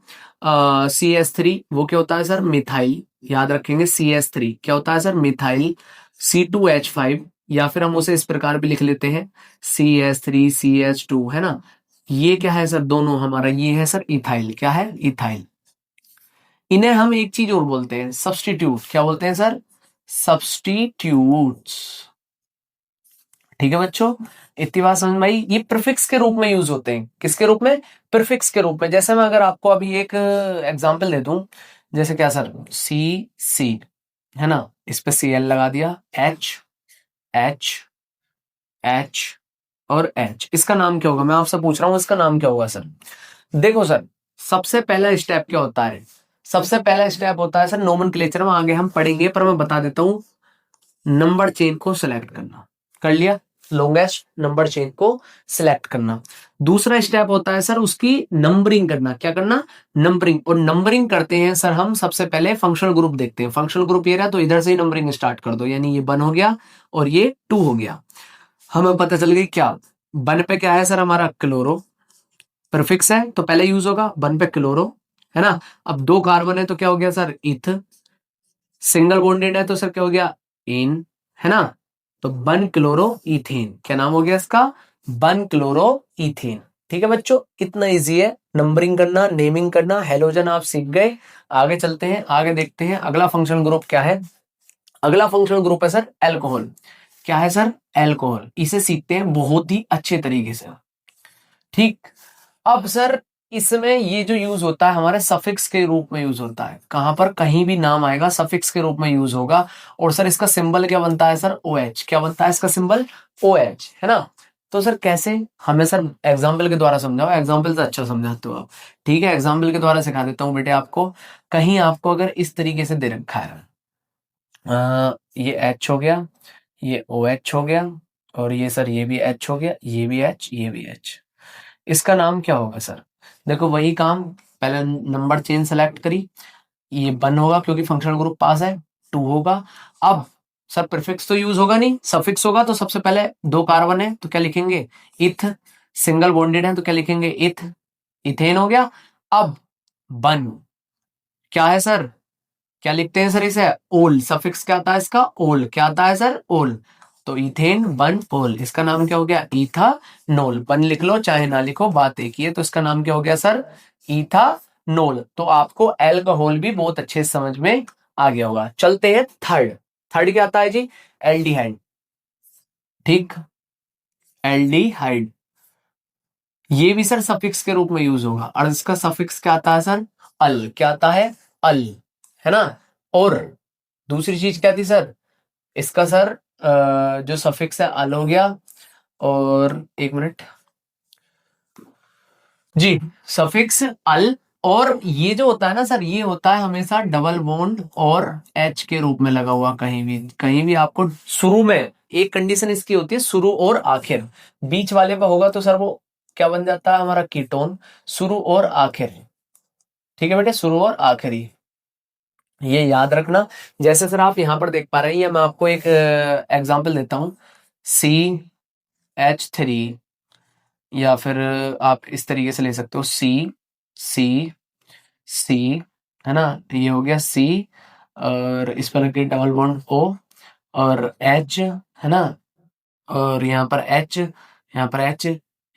CH3, वो क्या होता है सर? मिथाइल। याद रखेंगे CH3 क्या होता है सर? मिथाइल। C2H5, या फिर हम उसे इस प्रकार भी लिख लेते हैं CH3CH2, है ना। ये क्या है सर? दोनों हमारा ये है सर इथाइल। क्या है? इथाइल। इन्हें हम एक चीज और बोलते हैं, सब्स्टिट्यूट। क्या बोलते हैं सर? सब्स्टिट्यूट्स। ठीक है बच्चों, इतनी बात समझ में आई। ये प्रीफिक्स के रूप में यूज होते हैं। किसके रूप में? प्रीफिक्स के रूप में। जैसे मैं अगर आपको अभी एक एग्जांपल दे दूं, जैसे क्या सर? सी, है ना, इस पे Cl लगा दिया, H, H, H और H। इसका नाम क्या होगा? मैं आपसे पूछ रहा हूं, इसका नाम क्या होगा सर? देखो सर, सबसे पहला स्टेप क्या होता है? सबसे पहला स्टेप होता है सर नोमेनक्लेचर में, आगे हम पढ़ेंगे, पर मैं बता देता हूं, नंबर चेन को सिलेक्ट करना। कर लिया? लॉन्गेस्ट नंबर चेन को सिलेक्ट करना। दूसरा स्टेप होता है सर उसकी नंबरिंग करना। क्या करना? नंबरिंग। और नंबरिंग करते हैं सर हम सबसे पहले फंक्शनल ग्रुप देखते हैं। फंक्शनल ग्रुप ये रहा, तो इधर से ही नंबरिंग स्टार्ट कर दो, यानी ये 1 हो गया और ये 2 हो गया। हमें पता चल गई क्या? 1 पे क्या है सर हमारा? क्लोरो। प्रीफिक्स है तो पहले यूज होगा 1 पे क्लोरो, है ना। अब 2 कार्बन है तो क्या हो गया सर? इथ। सिंगल बॉन्डेड है तो सर क्या हो गया? इन, है ना। तो 1 क्लोरो इथेन। क्या नाम हो गया इसका? 1 क्लोरो इथेन। ठीक है बच्चों, कितना इजी है नंबरिंग करना, नेमिंग करना। हेलोजन आप सीख गए। आगे चलते हैं, आगे देखते हैं अगला फंक्शनल ग्रुप क्या है। अगला फंक्शनल ग्रुप है सर एल्कोहल। क्या है सर? एल्कोहल। इसे सीखते हैं बहुत ही अच्छे तरीके से। ठीक। अब सर इसमें ये जो यूज होता है हमारे सफिक्स के रूप में यूज होता है। कहां पर? कहीं भी नाम आएगा सफिक्स के रूप में यूज होगा। और सर इसका सिंबल क्या बनता है सर? OH। क्या बनता है इसका सिंबल? OH, है ना। तो सर कैसे? हमें सर एग्जाम्पल के द्वारा समझाओ, एग्जाम्पल से अच्छा समझाते हो आप। ठीक है, एग्जाम्पल के द्वारा सिखा देता हूँ बेटे आपको। कहीं आपको अगर इस तरीके से दे रखा है, ये H हो गया, ये OH हो गया, और ये सर ये भी H हो गया, ये भी H, ये भी H। इसका नाम क्या होगा सर? देखो वही काम, पहले नंबर चेन सेलेक्ट करी, ये 1 होगा क्योंकि फंक्शनल ग्रुप पास है, 2 होगा। अब सर प्रीफिक्स तो यूज होगा नहीं, सफिक्स होगा। तो सबसे पहले 2 कार्बन है तो क्या लिखेंगे? इथ। सिंगल बॉन्डेड है तो क्या लिखेंगे? इथ। इथेन हो गया। अब 1 क्या है सर? क्या लिखते हैं सर इसे? ओल। सफिक्स क्या आता है इसका? ओल। क्या आता है सर? ओल। तो इथेन 1 ओल, इसका नाम क्या हो गया? इथानोल। 1 लिख लो चाहे ना लिखो, बात एक ही है। तो इसका नाम क्या हो गया सर? इथानोल। तो आपको अल्कोहल भी बहुत अच्छे से समझ में आ गया होगा। चलते हैं थर्ड। थर्ड क्या आता है जी? एल्डिहाइड। ठीक, एल्डिहाइड। ये भी सर सफिक्स के रूप में यूज होगा, और इसका सफिक्स क्या आता है सर? अल। क्या आता है? अल, है ना। और दूसरी चीज क्या थी सर? इसका सर जो सफिक्स है अल हो गया। और एक मिनट जी, सफिक्स अल और ये जो होता है ना सर, ये होता है हमेशा डबल बॉन्ड और एच के रूप में लगा हुआ। कहीं भी आपको शुरू में एक कंडीशन इसकी होती है, शुरू और आखिर, बीच वाले पे होगा तो सर वो क्या बन जाता है हमारा कीटोन, शुरू और आखिर। ठीक है बेटे, शुरू और आखिरी, ये याद रखना। जैसे सर आप यहां पर देख पा रहे हैं, मैं आपको एक एग्जांपल देता हूं, CH3, या फिर आप इस तरीके से ले सकते हो, C C, है ना, ये हो गया C, और इस पर रखिए डबल बॉन्ड O, और H, है ना, और यहाँ पर H, यहाँ पर H,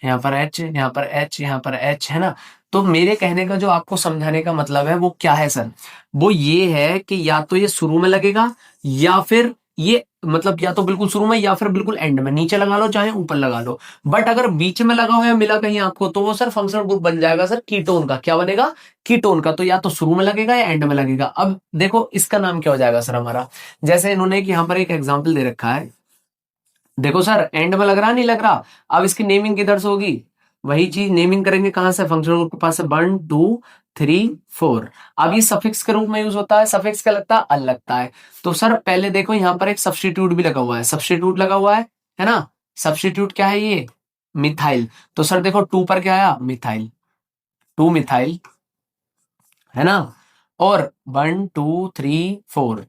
यहाँ पर H, यहाँ पर H, यहाँ पर H, है ना। तो मेरे कहने का जो आपको समझाने का मतलब है वो क्या है सर, वो ये है कि या तो ये शुरू में लगेगा, या फिर ये मतलब या तो बिल्कुल शुरू में या फिर बिल्कुल एंड में, नीचे लगा लो चाहे ऊपर लगा लो। बट अगर बीच में लगा हो या मिला कहीं आपको, तो वो सर फंक्शनल ग्रुप बन जाएगा सर कीटोन का। क्या बनेगा? कीटोन का। तो या तो शुरू में लगेगा या एंड में लगेगा। अब देखो इसका नाम क्या हो जाएगा सर हमारा, जैसे इन्होंने यहाँ पर एक एग्जाम्पल दे रखा है, देखो सर एंड में लग रहा नहीं लग रहा। अब इसकी नेमिंग किधर से होगी, वही चीज नेमिंग करेंगे कहां से, फंक्शनल ग्रुप के पास से 1 2 3 4। अब ये सफिक्स के रूप में यूज होता है, सफिक्स क्या लगता है, अल लगता है। तो सर पहले देखो यहाँ पर एक सब्स्टिट्यूट भी लगा हुआ है, सब्स्टिट्यूट लगा हुआ है ना। सब्स्टिट्यूट क्या है ये, मिथाइल। तो सर देखो 2 पर क्या आया, मिथाइल, 2 मिथाइल, है ना। और 1 2 3 4,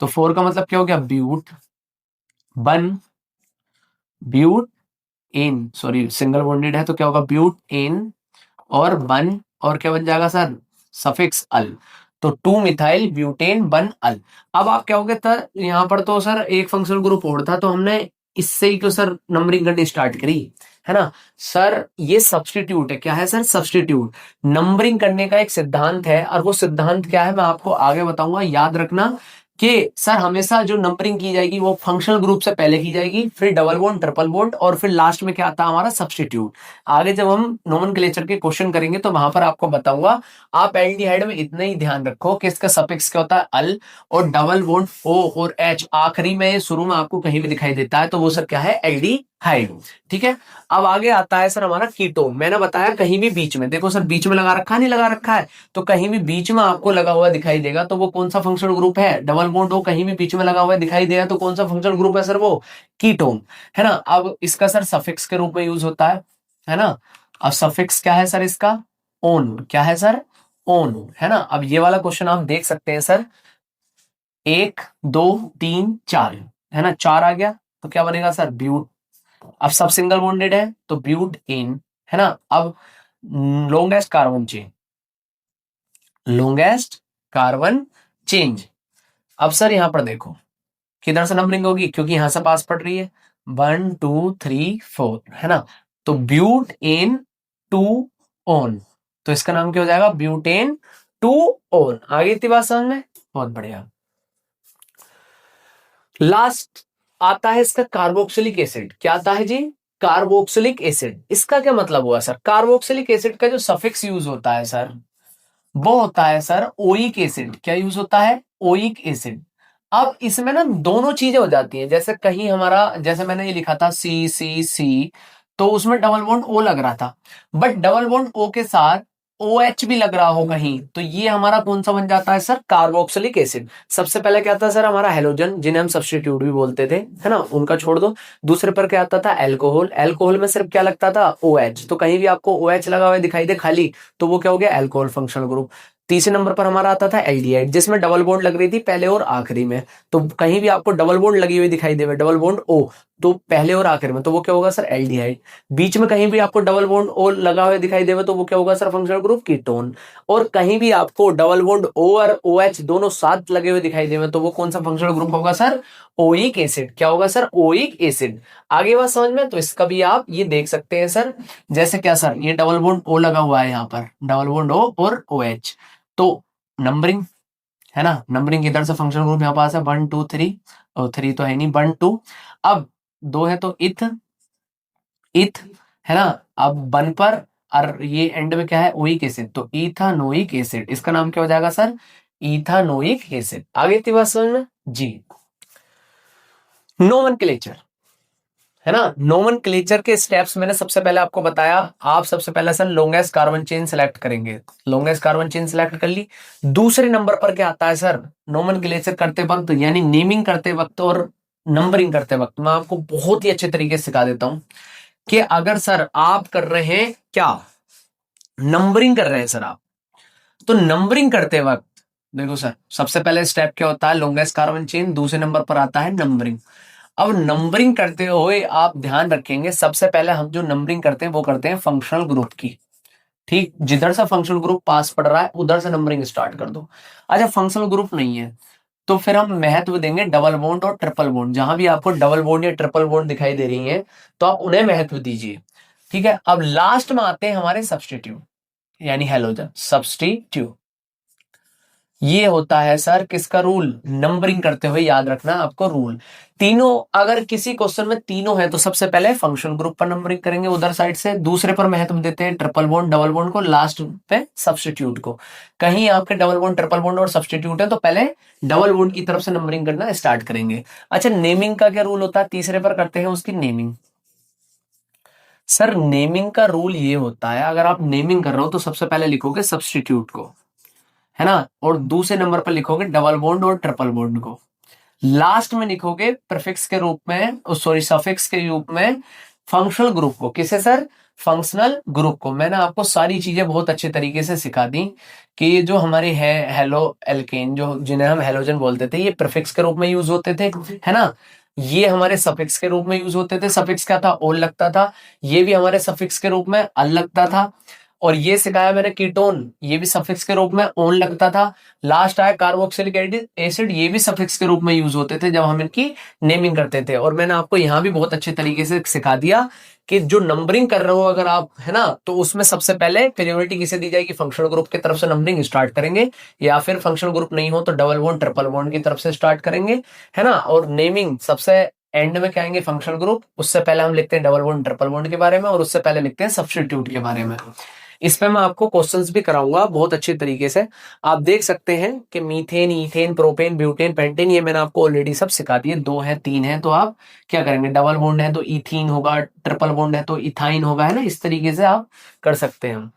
तो 4 का मतलब क्या हो गया, ब्यूट, बन, butane, sorry single bonded है तो क्या होगा, ब्यूट इन, और बन, और क्या बन जाएगा सर, सफिक्स अल। तो 2 मिथाइल ब्यूटेन बन अल। अब आप क्या होगे सर, यहाँ पर तो सर एक फंक्शनल ग्रुप और था, तो हमने इससे ही तो सर नंबरिंग करनी स्टार्ट करी, है ना। सर ये सब्स्टिट्यूट है, क्या है सर, सब्स्टिट्यूट। नंबरिंग करने का एक सिद्धांत है, और वो सिद्धांत क्या है मैं आपको आगे बताऊंगा। याद रखना कि सर हमेशा जो नंबरिंग की जाएगी वो फंक्शनल ग्रुप से पहले की जाएगी, फिर डबल बॉन्ड, ट्रिपल बॉन्ड, और फिर लास्ट में क्या आता है हमारा, सब्स्टिट्यूट। आगे जब हम नोमेनक्लेचर के क्वेश्चन करेंगे तो वहां पर आपको बताऊंगा। आप एल्डिहाइड में इतना ही ध्यान रखो कि इसका सफिक्स क्या होता है, अल, और डबल बॉन्ड ओ और एच आखिरी में, शुरू में आपको कहीं भी दिखाई देता है तो वो सर क्या है, एल्डिहाइड। ठीक है। अब आगे आता है सर हमारा कीटोन। मैंने बताया कहीं भी बीच में, देखो सर बीच में लगा रखा है, नहीं लगा रखा है, तो कहीं भी बीच में आपको लगा हुआ दिखाई देगा तो वो कौन सा फंक्शनल ग्रुप है, डबल बॉन्ड हो कहीं भी बीच में लगा हुआ दिखाई देगा तो कौन सा फंक्शनल ग्रुप है सर, वो कीटोन, है ना। अब इसका सर सफिक्स के रूप में यूज होता है ना। अब सफिक्स क्या है सर इसका, ओन, क्या है सर, ओन, है ना। अब ये वाला क्वेश्चन आप देख सकते हैं सर, 1 2 3 4, है ना, 4 आ गया तो क्या बनेगा सर, ब्यूट। अब सब सिंगल बॉन्डेड है तो ब्यूट इन, है ना। अब longest carbon chain, longest carbon change. अब सर यहां पर देखो किधर से नंबरिंग होगी, क्योंकि यहां से पास पड़ रही है, 1 2 3 4, है ना। तो ब्यूट इन 2 ऑन, तो इसका नाम क्या हो जाएगा, ब्यूटेन 2 ऑन। आगे इतनी बात समझ में, बहुत बढ़िया। लास्ट आता है इसका कार्बोक्सिलिक एसिड। क्या आता है जी, कार्बोक्सिलिक एसिड। इसका क्या मतलब हुआ सर, कार्बोक्सिलिक एसिड का जो सफिक्स यूज होता है सर, वो होता है सर ओइक एसिड। क्या यूज होता है, ओइक एसिड। अब इसमें ना दोनों चीजें हो जाती हैं, जैसे कहीं हमारा, जैसे मैंने ये लिखा था C तो उसमें डबल बॉन्ड O लग रहा था, बट डबल बॉन्ड O के साथ OH भी लग रहा हो कहीं, तो ये हमारा कौन सा बन जाता है सर, कार्बोक्सिलिक एसिड। सबसे पहले क्या आता सर हमारा हेलोजन, जिन्हें हम सब्स्टिट्यूट भी बोलते थे, है ना, उनका छोड़ दो। दूसरे पर क्या आता था, एल्कोहल। एल्कोहल में सिर्फ क्या लगता था, OH। तो कहीं भी आपको OH लगा हुआ दिखाई दे खाली, तो वो क्या हो गया, एल्कोहल फंक्शनल ग्रुप। तीसरे नंबर पर हमारा आता था एल्डिहाइड, जिसमें डबल बॉन्ड लग रही थी पहले और आखिरी में। तो कहीं भी आपको डबल बॉन्ड लगी हुई दिखाई देवे, डबल बॉन्ड O, तो पहले और आखिर में, तो वो क्या होगा सर, एल्डिहाइड। बीच में कहीं भी आपको डबल बॉन्ड O लगा हुआ दिखाई देवे तो वो क्या होगा सर, फंक्शनल ग्रुप कीटोन। और कहीं भी आपको डबल बॉन्ड O और OH दोनों साथ लगे हुए दिखाई देवे तो वो कौन सा फंक्शनल ग्रुप होगा सर, ओइक एसिड। क्या होगा सर, ओइक एसिड। आगे बात समझ में, तो इसका भी आप ये देख सकते हैं सर, जैसे क्या सर, ये डबल बॉन्ड O लगा हुआ है यहाँ पर, डबल बॉन्ड O और OH। तो नंबरिंग, है ना, नंबरिंग इधर से फंक्शनल ग्रुप यहाँ पास है 1 2 3, और 3 तो है नहीं, 1 2। अब 2 है तो इथ, इथ, है ना। अब बन पर, और ये एंड में क्या है, ओइक एसिड, तो इथानोइक एसिड। इसका नाम क्या हो जाएगा सर, इथानोइक एसिड। आगे इतनी बात समझ में जी। नोमेनक्लेचर, है ना। नोमेनक्लेचर के स्टेप्स मैंने सबसे पहले आपको बताया। आप सबसे पहले sir longest carbon chain select करेंगे, लॉन्गेस्ट कार्बन चेन सेलेक्ट कर ली। दूसरे नंबर पर क्या आता है सर, नोमेनक्लेचर करते वक्त यानी नेमिंग करते वक्त और नंबरिंग करते वक्त मैं आपको बहुत ही अच्छे तरीके से सिखा देता हूं कि अगर सर आप कर रहे हैं क्या, नंबरिंग कर रहे हैं सर आप, तो नंबरिंग करते वक्त देखो सर सबसे पहले स्टेप क्या होता है, लॉन्गेस्ट कार्बन चेन, दूसरे नंबर पर आता है नंबरिंग। अब नंबरिंग करते हुए आप ध्यान रखेंगे सबसे पहले हम जो नंबरिंग करते हैं वो करते हैं फंक्शनल ग्रुप की। ठीक, जिधर से फंक्शनल ग्रुप पास पड़ रहा है उधर से नंबरिंग स्टार्ट कर दो। अच्छा फंक्शनल ग्रुप नहीं है तो फिर हम महत्व देंगे डबल बॉन्ड और ट्रिपल बॉन्ड। जहां भी आपको डबल बॉन्ड या ट्रिपल बॉन्ड दिखाई दे रही है तो आप उन्हें महत्व दीजिए। ठीक है, अब लास्ट में आते हैं हमारे सब्स्टिट्यूट यानी हेलोजन सब्स्टिट्यूट। ये होता है सर किसका रूल, नंबरिंग करते हुए याद रखना आपको रूल। तीनों अगर किसी क्वेश्चन में तीनों है तो सबसे पहले फंक्शनल ग्रुप पर नंबरिंग करेंगे उधर साइड से, दूसरे पर महत्व देते हैं ट्रिपल बॉन्ड डबल बॉन्ड को, लास्ट पे सब्स्टिट्यूट को। कहीं आपके डबल बॉन्ड ट्रिपल बॉन्ड और सब्स्टिट्यूट है तो पहले डबल बॉन्ड की तरफ से नंबरिंग करना स्टार्ट करेंगे। अच्छा नेमिंग का क्या रूल होता है, तीसरे पर करते हैं उसकी नेमिंग। सर नेमिंग का रूल ये होता है अगर आप नेमिंग कर रहे हो तो सबसे पहले लिखोगे सब्स्टिट्यूट को, है ना, और दूसरे नंबर पर लिखोगे डबल बॉन्ड और ट्रिपल बॉन्ड को, लास्ट में लिखोगे प्रीफिक्स के रूप में, सॉरी सफिक्स के रूप में फंक्शनल ग्रुप को। किसे सर, फंक्शनल ग्रुप को। मैंने आपको सारी चीजें बहुत अच्छे तरीके से सिखा दी कि ये जो हमारे है हेलो एल्केन जो जिन्हें हम हेलोजन बोलते थे ये प्रीफिक्स के रूप में यूज होते थे, है ना। ये हमारे सफिक्स के रूप में यूज होते थे, सफिक्स क्या था, ओल लगता था। ये भी हमारे सफिक्स के रूप में अल लगता था। और ये सिखाया मैंने कीटोन, ये भी सफिक्स के रूप में ओन लगता था। लास्ट आया कार्बोक्सिलिक एसिड, ये भी सफिक्स के रूप में यूज होते थे जब हम इनकी नेमिंग करते थे। और मैंने आपको यहाँ भी बहुत अच्छे तरीके से सिखा दिया कि जो नंबरिंग कर रहे हो अगर आप, है ना, तो उसमें सबसे पहले प्रायोरिटी किसे दी जाएगी, फंक्शनल ग्रुप की तरफ से नंबरिंग स्टार्ट करेंगे, या फिर फंक्शनल ग्रुप नहीं हो तो डबल बॉन्ड ट्रिपल बॉन्ड की तरफ से स्टार्ट करेंगे, है ना। और नेमिंग सबसे एंड में क्या आएंगे, फंक्शनल ग्रुप, उससे पहले हम लिखते हैं डबल बॉन्ड ट्रिपल बॉन्ड के बारे में, और उससे पहले लिखते हैं सब्स्टिट्यूट के बारे में। इस पे मैं आपको क्वेश्चंस भी कराऊंगा बहुत अच्छे तरीके से। आप देख सकते हैं कि methane, ethane, propane, butane, pentane ये मैंने आपको ऑलरेडी सब सिखा दिए। 2 है 3 है तो आप क्या करेंगे, डबल बॉन्ड है तो इथीन होगा, ट्रिपल बॉन्ड है तो इथाइन होगा, है ना। इस तरीके से आप कर सकते हैं।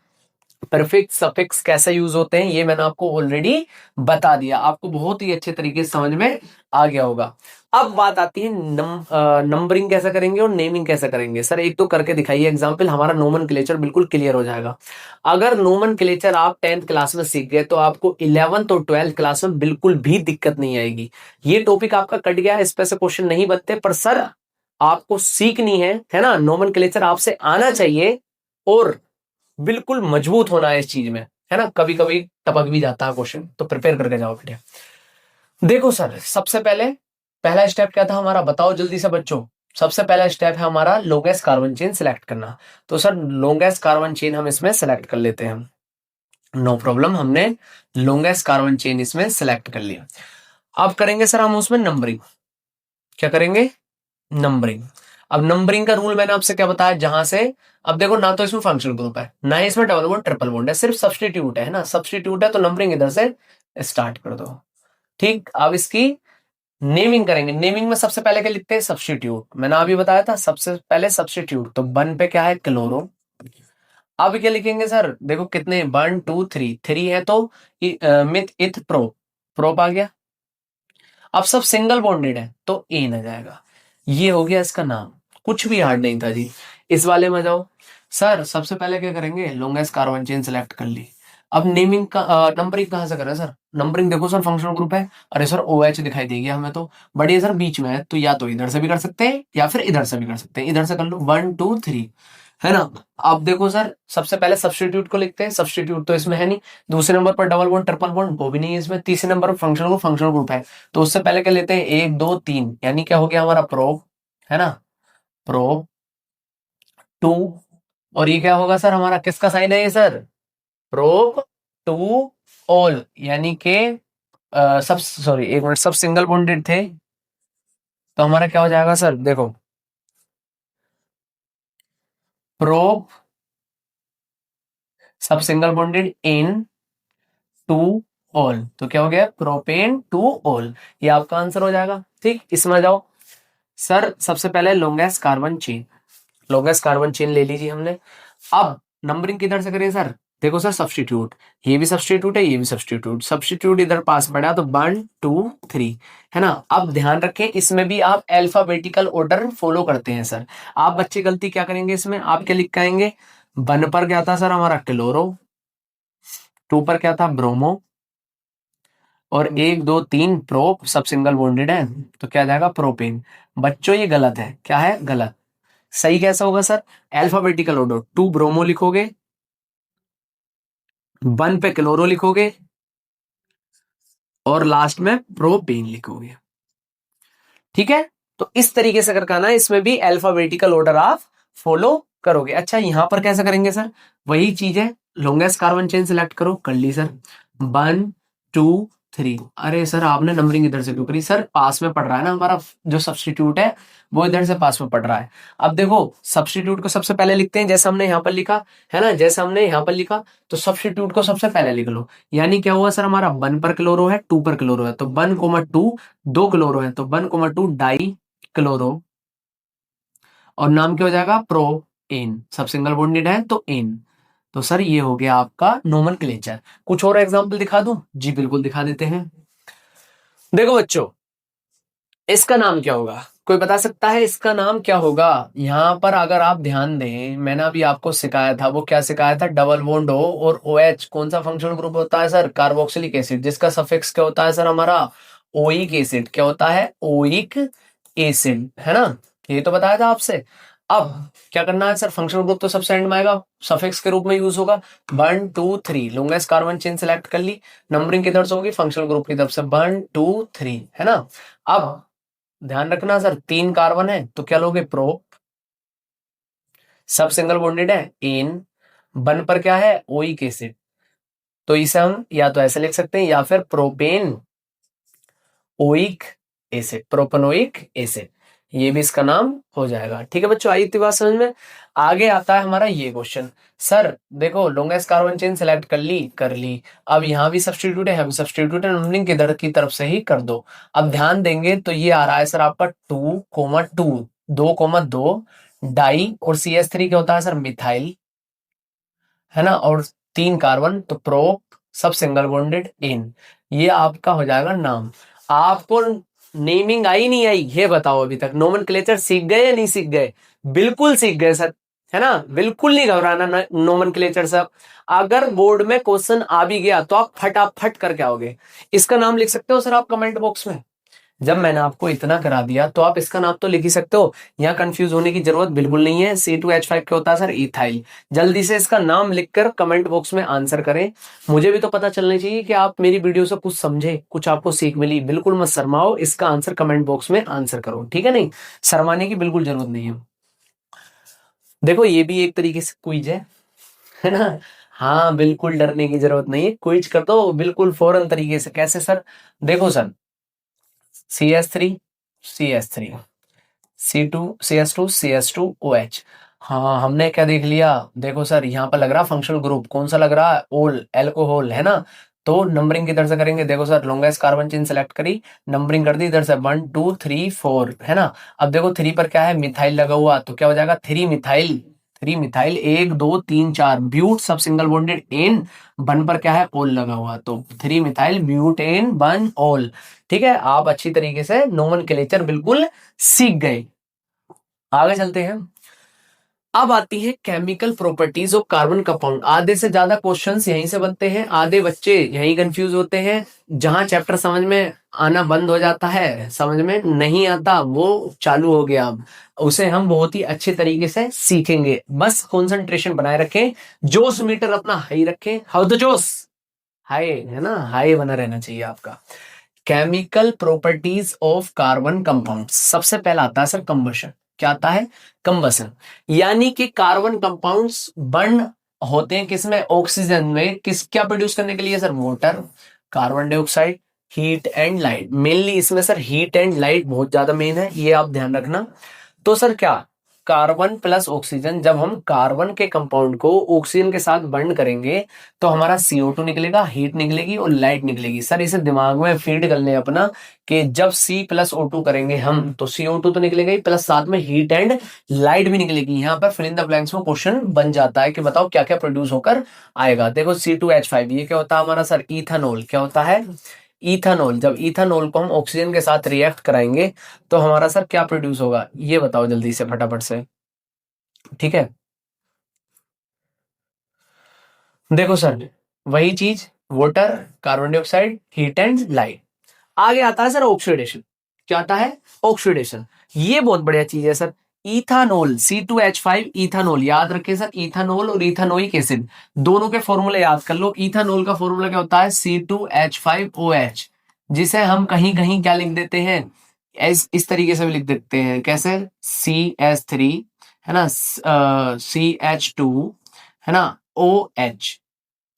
प्रीफिक्स सफिक्स कैसे यूज होते हैं ये मैंने आपको ऑलरेडी बता दिया, आपको बहुत ही अच्छे तरीके से समझ में आ गया होगा। अब बात आती है नंबरिंग कैसे करेंगे और नेमिंग कैसे करेंगे। सर एक तो करके दिखाइए एग्जांपल, हमारा नोमेनक्लेचर बिल्कुल क्लियर हो जाएगा। अगर नोमेनक्लेचर आप 10th क्लास में सीख गए तो आपको 11th और 12th क्लास में बिल्कुल भी दिक्कत नहीं आएगी। ये टॉपिक आपका कट गया है, इस पे से क्वेश्चन नहीं बनते, पर सर आपको सीखनी है ना। नोमेनक्लेचर आपसे आना चाहिए और बिल्कुल मजबूत होना है इस चीज में, है ना। कभी कभी टपक भी जाता है क्वेश्चन, तो प्रिपेयर करके जाओ बेटे। देखो सर सबसे पहले पहला स्टेप क्या था हमारा, बताओ जल्दी से बच्चों। सबसे पहला स्टेप है हमारा लॉन्गेस्ट कार्बन चेन सिलेक्ट करना। तो सर लॉन्गेस्ट कार्बन चेन हम इसमें सिलेक्ट कर लेते हैं, नो प्रॉब्लम, हमने लॉन्गेस्ट कार्बन चेन इसमें सिलेक्ट कर लिया। अब करेंगे सर हम उसमें नंबरिंग। क्या करेंगे, नंबरिंग। अब नंबरिंग का रूल मैंने आपसे क्या बताया, जहां से, अब देखो ना तो इसमें फंक्शनल ग्रुप है ना ही इसमें डबल बॉन्ड ट्रिपल बॉन्ड है, सिर्फ सब्स्टिट्यूट है ना, सब्स्टिट्यूट है तो नंबरिंग इधर से स्टार्ट कर दो। ठीक, अब इसकी नेमिंग करेंगे। नेमिंग में सबसे पहले क्या लिखते हैं, सब्स्टिट्यूट। मैंने अभी बताया था सबसे पहले सब्स्टिट्यूट, तो 1 पे क्या है, क्लोरो। अब क्या लिखेंगे सर, देखो कितने, 1 2 3, 3 है तो मिथ इथ प्रो, प्रोप आ गया। अब सब सिंगल बॉन्डेड है तो एन आ जाएगा। ये हो गया इसका नाम, कुछ भी हार्ड नहीं था जी। इस वाले में जाओ सर, सबसे पहले क्या करेंगे, लॉन्गेस्ट कार्बन चेन सेलेक्ट कर ली। अब नेमिंग का नंबरिंग कहाँ से करें सर, नंबरिंग देखो सर फंक्शनल ग्रुप है, अरे सर ओ एच दिखाई देगी हमें तो, बढ़िया सर बीच में है तो या तो इधर से भी कर सकते हैं या फिर इधर से भी कर सकते हैं। इधर से कर लो 1 2 3, है ना। अब देखो सर सबसे पहले सब्स्टिट्यूट को लिखते हैं, सब्स्टिट्यूट तो इसमें है नहीं। दूसरे नंबर पर डबल बॉन्ड ट्रिपल बॉन्ड, वो भी नहीं है इसमें। तीसरे नंबर पर फंक्शनल ग्रुप है, तो उससे पहले क्या लेते हैं, 1 2 3, यानी क्या हो गया हमारा प्रोब, है ना, प्रोब 2। और ये क्या होगा सर हमारा, किसका साइन है ये सर, प्रोब 2 ऑल, यानी के सब, सॉरी एक मिनट, सब सिंगल बॉन्डेड थे तो हमारा क्या हो जाएगा सर, देखो प्रोब सब single bonded in to all, तो क्या हो गया, प्रोपेन टू ऑल। ये आपका आंसर हो जाएगा। ठीक, इसमें जाओ सर सबसे पहले longest carbon chain, longest carbon chain ले लीजिए हमने। अब नंबरिंग किधर से करें सर, देखो सर सब्स्टिट्यूट, ये भी सब्स्टिट्यूट है, ये भी सब्स्टिट्यूट, सब्स्टिट्यूट इधर पास पड़ा तो 1 2 3 है ना। अब ध्यान रखें इसमें भी आप अल्फाबेटिकल ऑर्डर फॉलो करते हैं सर। आप बच्चे गलती क्या करेंगे इसमें, आप क्या लिख के आएंगे, 1 पर क्या था सर हमारा क्लोरो, 2 पर क्या था ब्रोमो, और 1 2 3 प्रोप, सब सिंगल बॉन्डेड है तो क्या जाएगा प्रोपेन। बच्चों ये गलत है, क्या है गलत, सही कैसा होगा सर, अल्फाबेटिकल ऑर्डर, 2 ब्रोमो लिखोगे, 1 पे क्लोरो लिखोगे, और लास्ट में प्रोपेन लिखोगे। ठीक है, तो इस तरीके से अगर करना है, इसमें भी अल्फाबेटिकल ऑर्डर आप फॉलो करोगे। अच्छा यहां पर कैसे करेंगे सर, वही चीज है, लॉन्गेस्ट कार्बन चेन सिलेक्ट करो, कर ली सर, 1 2 3। अरे सर आपने नंबरिंग इधर से क्यों करी, सर पास में पड़ रहा है ना हमारा जो सब्स्टिट्यूट है, वो इधर से पास में पड़ रहा है। अब देखो सब्स्टिट्यूट को सबसे पहले लिखते हैं, जैसे हमने यहाँ पर लिखा है ना, जैसे हमने यहाँ पर लिखा, तो सब्स्टिट्यूट को सबसे पहले लिख लो। यानी क्या हुआ सर, हमारा 1 पर क्लोरो है, 2 पर क्लोरो है, तो 1 2 2 क्लोरो है, तो 1 2 डाई क्लोरो, और नाम क्या हो जाएगा प्रोपेन, सब सिंगल बॉन्डेड है तो एन। तो सर ये हो गया आपका नोमेनक्लेचर। कुछ और एग्जांपल दिखा दूं, जी बिल्कुल दिखा देते हैं। देखो बच्चों इसका नाम क्या होगा, कोई बता सकता है इसका नाम क्या होगा। यहां पर अगर आप ध्यान दें, मैंने अभी आपको सिखाया था, वो क्या सिखाया था, डबल बॉन्ड ओ और ओ एच कौन सा फंक्शनल ग्रुप होता है सर, कार्बोक्सिलिक एसिड, जिसका सफिक्स क्या होता है सर हमारा ओइक एसिड, क्या होता है ओइक एसिड, है ना, ये तो बताया था आपसे। अब क्या करना है सर, फंक्शनल ग्रुप तो सबसे एंड में आएगा, सफिक्स के रूप में यूज होगा, 1 2 3, लॉन्गेस्ट कार्बन चेन सेलेक्ट कर ली, नंबरिंग किधर से होगी, फंक्शनल ग्रुप की तरफ से 1 2 3, है ना। अब ध्यान रखना सर 3 कार्बन है तो क्या लोगे प्रो, सब सिंगल बॉन्डेड है एन, 1 पर क्या है ओइक एसिड, तो इसे हम या तो ऐसे लिख सकते हैं या फिर propane oic acid, propanoic acid, ये भी इसका नाम हो जाएगा। ठीक है बच्चों, आई इतनी बात समझ में। आगे आता है हमारा ये क्वेश्चन, सर देखो लॉन्गेस्ट कार्बन चेन सेलेक्ट कर ली, अब यहाँ भी सब्स्टिट्यूट है, यहाँ भी सब्स्टिट्यूट है, नंबरिंग किधर की तरफ से ही कर दो। अब ध्यान देंगे तो ये आ रहा है सर आपका 2 2 2 डाई, और CH3 क्या होता है सर मिथाइल, है ना, और 3 कार्बन तो प्रोप, सब सिंगल बॉन्डेड इन, ये आपका हो जाएगा नाम। आपको नेमिंग आई नहीं आई ये बताओ, अभी तक नोमेनक्लेचर सीख गए या नहीं सीख गए, बिल्कुल सीख गए सर, है ना, बिल्कुल नहीं घबराना नोमेनक्लेचर सब। अगर बोर्ड में क्वेश्चन आ भी गया तो आप फटाफट करके आओगे। इसका नाम लिख सकते हो सर आप कमेंट बॉक्स में, जब मैंने आपको इतना करा दिया तो आप इसका नाम तो लिख ही सकते हो, यहाँ कंफ्यूज होने की जरूरत बिल्कुल नहीं है। C2H5 क्या होता है सर इथाइल, जल्दी से इसका नाम लिखकर कमेंट बॉक्स में आंसर करें, मुझे भी तो पता चलना चाहिए कि आप मेरी वीडियो से कुछ समझे, कुछ आपको सीख मिली। बिल्कुल मत शर्माओ, इसका आंसर कमेंट बॉक्स में आंसर करो, ठीक है, नहीं शर्माने की बिल्कुल जरूरत नहीं है। देखो ये भी एक तरीके से क्विज है ना, हाँ बिल्कुल डरने की जरूरत नहीं है, क्विज कर दो बिल्कुल फौरन तरीके से। कैसे सर, देखो सर CH3 C2 हाँ हमने क्या देख लिया, देखो सर यहाँ पर लग रहा फंक्शनल ग्रुप कौन सा लग रहा है, ओल एल्कोहल, है ना। तो नंबरिंग किधर से करेंगे, देखो sir longest carbon chain select करी, नंबरिंग कर दी इधर से 1 2 3 4, है ना। अब देखो 3 पर क्या है मिथाइल लगा हुआ, तो क्या हो जाएगा 3 मिथाइल 1 2 3 4 ब्यूट, सब सिंगल बॉन्डेड एन, 1 पर क्या है ओल लगा हुआ, तो 3 मिथाइल ब्यूटेन 1 ओल। ठीक है, आप अच्छी तरीके से नोमेनक्लेचर बिल्कुल सीख गए। आगे चलते हैं, अब आती है chemical properties of carbon compound. आधे से ज्यादा क्वेश्चंस यहीं से बनते हैं, आधे बच्चे यहीं कंफ्यूज होते हैं, जहां चैप्टर समझ में आना बंद हो जाता है, समझ में नहीं आता, वो चालू हो गया, अब उसे हम बहुत ही अच्छे तरीके से सीखेंगे। बस कंसंट्रेशन बनाए रखें, जोश मीटर अपना हाई रखें, हाउ द जोश हाई, है ना, हाई बना रहना चाहिए आपका। Chemical properties of carbon compound, सबसे पहला आता है सर कंबशन। क्या आता है, कंबशन, यानी कि कार्बन कंपाउंड्स बर्न होते हैं किसमें, ऑक्सीजन में, किस क्या प्रोड्यूस करने के लिए sir, water, carbon dioxide, heat and light. Mainly इसमें सर हीट एंड लाइट बहुत ज्यादा मेन है, ये आप ध्यान रखना। तो सर क्या कार्बन प्लस ऑक्सीजन, जब हम कार्बन के कंपाउंड को ऑक्सीजन के साथ बर्न करेंगे तो हमारा CO2 निकलेगा, हीट निकलेगी और लाइट निकलेगी। सर इसे दिमाग में फीड कर लें अपना कि जब C+O2 करेंगे हम तो CO2 तो निकलेगा ही, प्लस साथ में हीट एंड लाइट भी निकलेगी। यहाँ पर फिल इन द ब्लैंक्स में क्वेश्चन बन जाता है कि बताओ क्या क्या प्रोड्यूस होकर आएगा। देखो C2H5 ये क्या होता है हमारा सर, इथानॉल। क्या होता है? इथानॉल। जब इथानॉल को हम ऑक्सीजन के साथ रिएक्ट कराएंगे तो हमारा सर क्या प्रोड्यूस होगा, ये बताओ जल्दी से फटाफट से। ठीक है, देखो सर वही चीज, water, carbon dioxide, heat and light. आगे आता है सर ऑक्सीडेशन। क्या आता है? ऑक्सीडेशन। ये बहुत बढ़िया चीज है सर। इथानॉल C2H5 इथानॉल, याद रखें सर, इथानॉल और इथानोइक एसिड दोनों के फॉर्मूले याद कर लो। इथानॉल का फॉर्मूला क्या होता है? C2H5OH, जिसे हम कहीं कहीं क्या लिख देते हैं, इस तरीके से भी लिख देते हैं। कैसे? CS3 है ना, CH2 है ना, OH।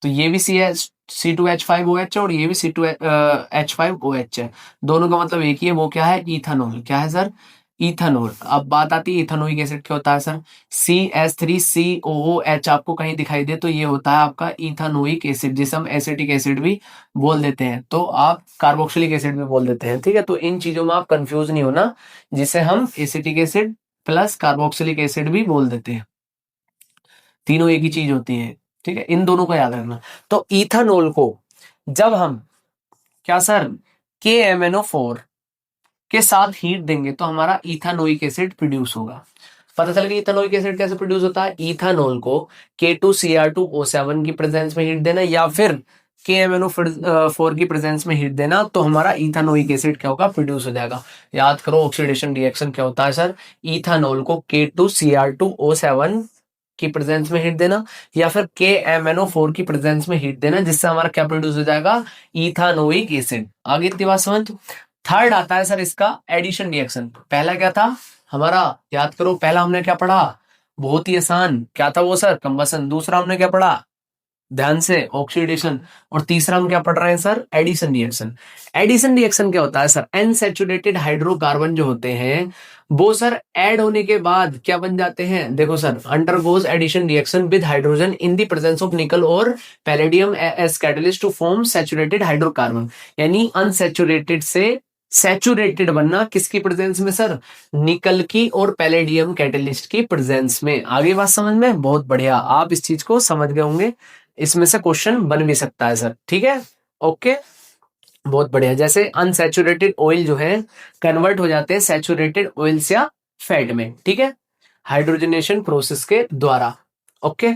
तो ये भी C2H5OH है और ये भी C2H5OH है। दोनों का मतलब एक ही है, वो क्या है? इथानॉल। क्या है सर? इथानॉल। अब बात आती है इथानोइक एसिड क्या होता है सर, CH3COOH। आपको कहीं दिखाई दे तो ये होता है आपका इथानोइक एसिड, जिसे हम एसिटिक एसिड भी बोल देते हैं, तो आप कार्बोक्सिलिक एसिड भी बोल देते हैं। ठीक है, तो इन चीजों में आप कंफ्यूज नहीं होना, जिसे हम acetic acid plus carboxylic acid भी बोल देते हैं, तीनों एक ही चीज होती है। ठीक है, इन दोनों को याद रखना। तो इथानॉल को जब हम क्या सर KMnO4 के साथ हीट देंगे तो हमारा इथानोइक एसिड प्रोड्यूस होगा। पता चल गया इथानोइक एसिड कैसे प्रोड्यूस होता है। इथानॉल को K2Cr2O7 की प्रेजेंस में हीट देना या फिर KMnO4 की प्रेजेंस में हीट देना तो हमारा इथानोइक एसिड क्या होगा? प्रोड्यूस हो जाएगा। याद करो ऑक्सीडेशन रिएक्शन क्या होता है सर, इथानॉल को K2Cr2O7 की प्रेजेंस में हीट देना या फिर KMnO4 की प्रेजेंस में हीट देना, जिससे हमारा क्या प्रोड्यूस हो जाएगा? Ethanoic acid. आगे इतनी बात समझ। थर्ड आता है सर इसका एडिशन रिएक्शन। पहला क्या था हमारा, याद करो, पहला हमने क्या पढ़ा, बहुत ही आसान, क्या था वो सर? कंबसन। दूसरा हमने क्या पढ़ा, ध्यान से, ऑक्सीडेशन। और तीसरा हम क्या पढ़ रहे हैं sir? Addition reaction. Addition reaction क्या होता है सर, अनसैचुरेटेड हाइड्रोकार्बन जो होते हैं वो सर ऐड होने के बाद क्या बन जाते हैं? देखो sir, undergoes addition reaction with hydrogen in the presence of nickel और palladium as catalyst to form saturated hydrocarbon. यानी अनसैचुरेटेड से सैचुरेटेड बनना किसकी प्रेजेंस में सर? निकल की और पैलेडियम कैटलिस्ट की प्रेजेंस में। आगे बात समझ में? बहुत बढ़िया, आप इस चीज को समझ गए होंगे, इसमें से क्वेश्चन बन भी सकता है सर। ठीक है, ओके, बहुत बढ़िया। जैसे अनसैचुरेटेड ऑयल जो है कन्वर्ट हो जाते हैं सैचुरेटेड ऑयल्स या फैट में। ठीक है, हाइड्रोजनेशन प्रोसेस के द्वारा। ओके,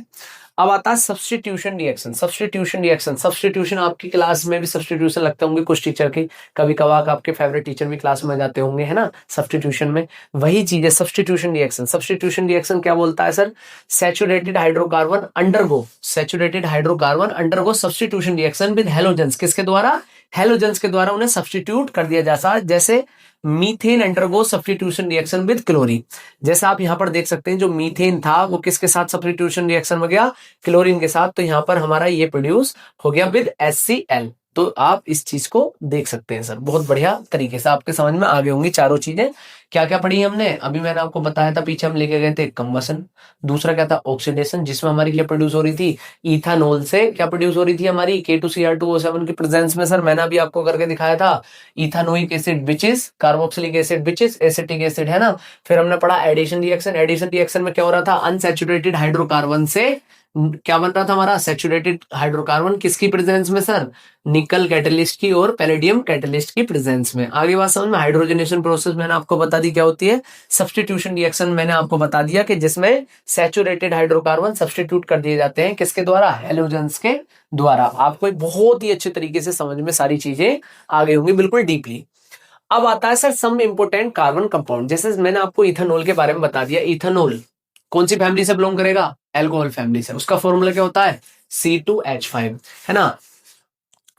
अब आता है substitution reaction. Substitution reaction, substitution आपकी क्लास में भी सब्स्टिट्यूशन लगते होंगे कुछ टीचर के, कभी कभार आपके फेवरेट टीचर भी क्लास में जाते होंगे, है ना, सब्स्टिट्यूशन में। वही चीज है सब्स्टिट्यूशन रिएक्शन। सब्स्टिट्यूशन रिएक्शन क्या बोलता है sir, saturated hydrocarbon undergo, saturated hydrocarbon undergo substitution reaction with halogens. किसके द्वारा? हेलोजेंस के द्वारा उन्हें सब्स्टिट्यूट कर दिया जाता है। जैसे methane undergo substitution reaction with chlorine. जैसे आप यहां पर देख सकते हैं, जो मीथेन था वो किसके साथ सब्स्टिट्यूशन रिएक्शन में गया? क्लोरीन के साथ। तो यहां पर हमारा ये प्रोड्यूस हो गया विद HCl। तो आप इस चीज को देख सकते हैं सर, बहुत बढ़िया तरीके से आपके समझ में आ गई होंगी चारों चीजें। क्या क्या पढ़ी हमने अभी? मैंने आपको बताया था, पीछे हम लेके गए थे कंबसन। दूसरा क्या था? ऑक्सीडेशन, जिसमें हमारी क्या प्रोड्यूस हो रही थी? इथानॉल से क्या प्रोड्यूस हो रही थी हमारी? K2Cr2O7 की प्रेजेंस में सर मैंने अभी आपको करके दिखाया था, ethanoic acid which is carboxylic acid which is acetic acid, है ना। फिर हमने पढ़ा एडिशन रिएक्शन। एडिशन रिएक्शन में क्या हो रहा था? अनसैचुरेटेड हाइड्रोकार्बन से क्या बन रहा था हमारा? Saturated hydrocarbon. किसकी प्रेजेंस में सर? निकल कैटलिस्ट की और पैलेडियम कैटलिस्ट की प्रेजेंस में। आगे बात समझ में। हाइड्रोजनेशन प्रोसेस मैंने आपको बता दी क्या होती है। सब्स्टिट्यूशन रिएक्शन मैंने आपको बता दिया कि जिसमें सैचुरेटेड हाइड्रोकार्बन सब्स्टिट्यूट कर दिए जाते हैं किसके द्वारा? हेलोजेंस के द्वारा। आपको बहुत ही अच्छे तरीके से समझ में सारी चीजें आ गई होंगी, बिल्कुल डीपली। अब आता है सर सम इंपोर्टेंट कार्बन कंपाउंड। जैसे मैंने आपको इथेनॉल के बारे में बता दिया। इथेनॉल कौन सी फैमिली से बिलोंग करेगा? एल्कोहल फैमिली से। उसका फॉर्मूला क्या होता है? C2H5, है ना।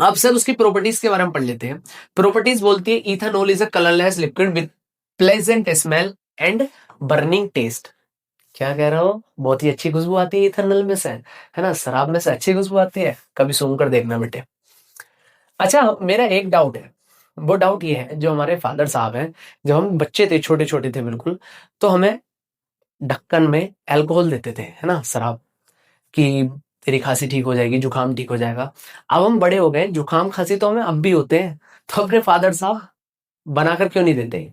अब सर उसकी प्रॉपर्टीज के बारे में पढ़ लेते हैं। प्रॉपर्टीज बोलती है ethanol is a colourless liquid with pleasant smell and burning taste. क्या कह रहा हूं? बहुत ही अच्छी खुशबू आती है इथेनॉल में से, है ना, शराब में से अच्छी खुशबू आती है, कभी सूंघ कर देखना बेटे। अच्छा, मेरा एक डाउट है, वो डाउट ये है, जो हमारे फादर साहब हैं, जब हम बच्चे थे, छोटे छोटे थे बिल्कुल, तो हमें ढक्कन में अल्कोहल देते थे, है ना, शराब, कि तेरी खांसी ठीक हो जाएगी, जुकाम ठीक हो जाएगा। अब हम बड़े हो गए, जुकाम खांसी तो हमें अब भी होते हैं, तो अपने फादर साहब बनाकर क्यों नहीं देते?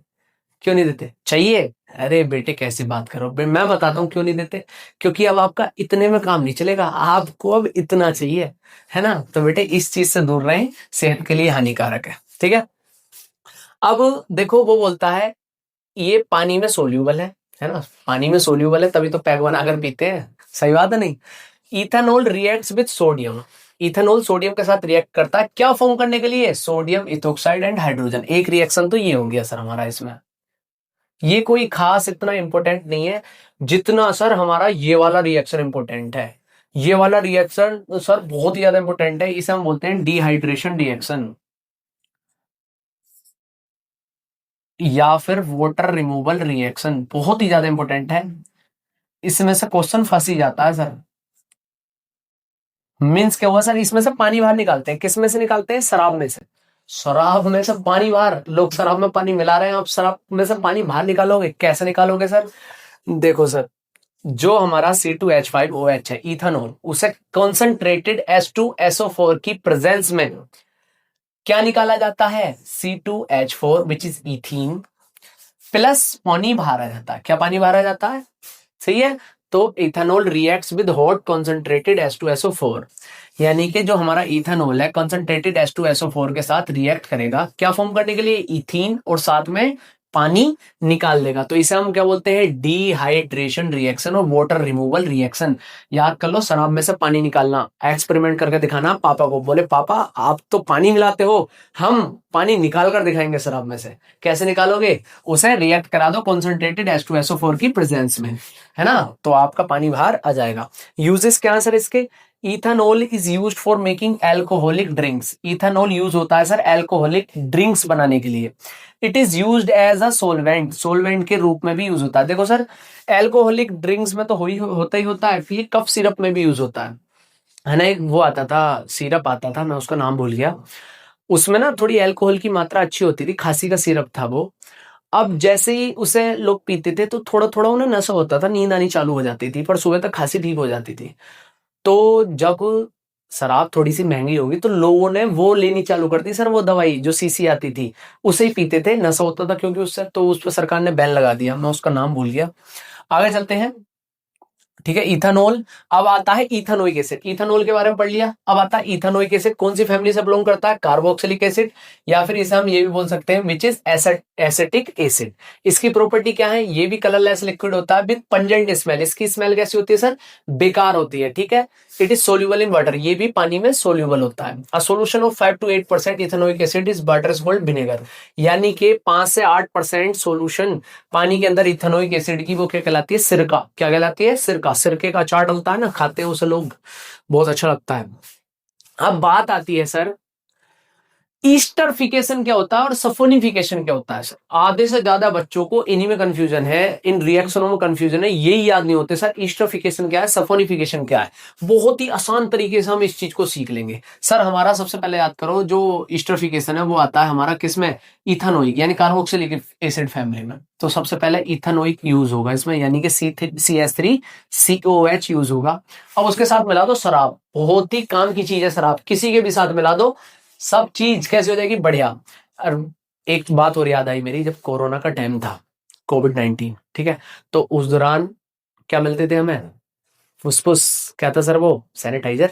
क्यों नहीं देते? चाहिए? अरे बेटे कैसी बात करो, मैं बताता हूँ क्यों नहीं देते। क्योंकि अब आपका इतने में काम नहीं चलेगा, आपको अब इतना चाहिए, है ना। तो बेटे इस चीज से दूर रहें, सेहत के लिए हानिकारक है, ठीक है। अब देखो वो बोलता है ये पानी में सोल्यूबल है ना, पानी में सोल्यूबल है तभी तो पैक बनाकर पीते हैं, सही बात है नहीं। Ethanol reacts with sodium, ethanol sodium के साथ रिएक्ट करता है, क्या फॉर्म करने के लिए? Sodium ethoxide and hydrogen. एक रिएक्शन तो ये हो गया सर हमारा इसमें। ये कोई खास इतना इंपॉर्टेंट नहीं है जितना सर हमारा ये वाला रिएक्शन इंपॉर्टेंट है। ये वाला रिएक्शन सर बहुत ही ज्यादा इंपॉर्टेंट है, इसे हम बोलते हैं डिहाइड्रेशन रिएक्शन या फिर वाटर रिमूवल रिएक्शन, बहुत ही ज्यादा इंपॉर्टेंट है। इसमें से क्वेश्चन फंस ही जाता है सर। मीन्स क्या हुआ सर, इसमें से पानी बाहर निकालते हैं, किस में से निकालते हैं? शराब में से। शराब में से पानी बाहर, लोग शराब में पानी मिला रहे हैं, आप शराब में से पानी बाहर निकालोगे, कैसे निकालोगे सर? देखो सर, जो हमारा C2H5OH है इथेनॉल, उसे कॉन्सेंट्रेटेड H2SO4 की प्रेजेंस में क्या निकाला जाता है? C2H4 which is ethene, plus पानी बाहर आ जाता है। क्या पानी बाहर आ जाता है? सही है। तो ethanol reacts with hot concentrated H2SO4, यानी कि जो हमारा इथेनॉल है कॉन्सेंट्रेटेड H2SO4 के साथ रिएक्ट करेगा, क्या फॉर्म करने के लिए? इथीन, और साथ में पानी निकाल देगा। तो इसे हम क्या बोलते हैं? डिहाइड्रेशन रिएक्शन और वाटर रिमूवल रिएक्शन। याद कर लो, शराब में से पानी निकालना, एक्सपेरिमेंट करके दिखाना पापा को, बोले पापा आप तो पानी मिलाते हो, हम पानी निकाल कर दिखाएंगे शराब में से। कैसे निकालोगे? उसे रिएक्ट करा दो कॉन्सेंट्रेटेड H2SO4 की प्रेजेंस में, है ना, तो आपका पानी बाहर आ जाएगा। यूजेस क्या है सर इसके? Ethanol is used for making alcoholic drinks, ethanol use होता है सर एल्कोहलिक ड्रिंक्स बनाने के लिए। It is used as a solvent, solvent के रूप में भी यूज होता है। देखो सर, एल्कोहलिक ड्रिंक्स में तो होता ही होता है, फिर कफ सिरप में भी यूज होता है ना। एक वो आता था, सिरप आता था, मैं उसका नाम भूल गया, उसमें ना थोड़ी अल्कोहल की मात्रा अच्छी होती थी, खांसी का सिरप था वो। अब जैसे ही उसे लोग पीते थे तो थोड़ा थोड़ा उन्हें नशा होता था, नींद आनी चालू हो जाती थी, पर सुबह तक खांसी ठीक हो जाती थी। तो जब शराब थोड़ी सी महंगी होगी तो लोगों ने वो लेनी चालू कर दी सर, वो दवाई जो सीसी आती थी, उसे ही पीते थे, नशा होता था क्योंकि उससे, तो उस पर सरकार ने बैन लगा दिया, मैं उसका नाम भूल गया। आगे चलते हैं, ठीक है। इथेनॉल, अब आता है इथेनोइक एसिड, इथेनॉल के बारे में पढ़ लिया। अब आता है इथेनोइक एसिड, कौन सी फैमिली से बिलोंग करता है? कार्बोक्सिलिक एसिड, या फिर इसे हम ये भी बोल सकते हैं विच इज एसिटिक एसिड। इसकी प्रॉपर्टी क्या है? ये भी कलरलेस लिक्विड होता है विद पंजेंट स्मेल। इसकी स्मेल कैसी होती है सर? बेकार होती है, ठीक है। It is soluble in water, ये भी पानी में सोल्यूबल होता है। A solution of 5 to 8% ethanoic acid is water is called vinegar, यानी कि 5 से 8% सोल्यूशन पानी के अंदर इथेनोइक एसिड की, वो क्या कहलाती है? सिरका। क्या कहलाती है? सिरका। सिरके का चाट होता है ना, खाते हैं उसे लोग, बहुत अच्छा लगता है। अब बात आती है सर, ईस्टरफिकेशन क्या होता है और सफोनिफिकेशन क्या होता है सर? आधे से ज्यादा बच्चों को इन्हीं में कंफ्यूजन है, इन रिएक्शनों में कंफ्यूजन है, यही याद नहीं होते सर ईस्टरफिकेशन क्या है, सफोनिफिकेशन क्या है। बहुत ही आसान तरीके से हम इस चीज को सीख लेंगे सर। हमारा सबसे पहले याद करो, जो ईस्टरफिकेशन है वो आता है हमारा किसमें? इथेनोइक यानी कार्बोक्सिलिक एसिड फैमिली में। तो सबसे पहले इथेनोइक यूज होगा इसमें, यानी कि CH3COH यूज होगा। अब उसके साथ मिला दो शराब, बहुत ही काम की चीज है शराब, किसी के भी साथ मिला दो, सब चीज कैसी हो जाएगी? बढ़िया। और एक बात और याद आई मेरी, जब कोरोना का टाइम था, कोविड-19, ठीक है, तो उस दौरान क्या मिलते थे हमें? फुसफुस, क्या था सर वो? सैनिटाइजर।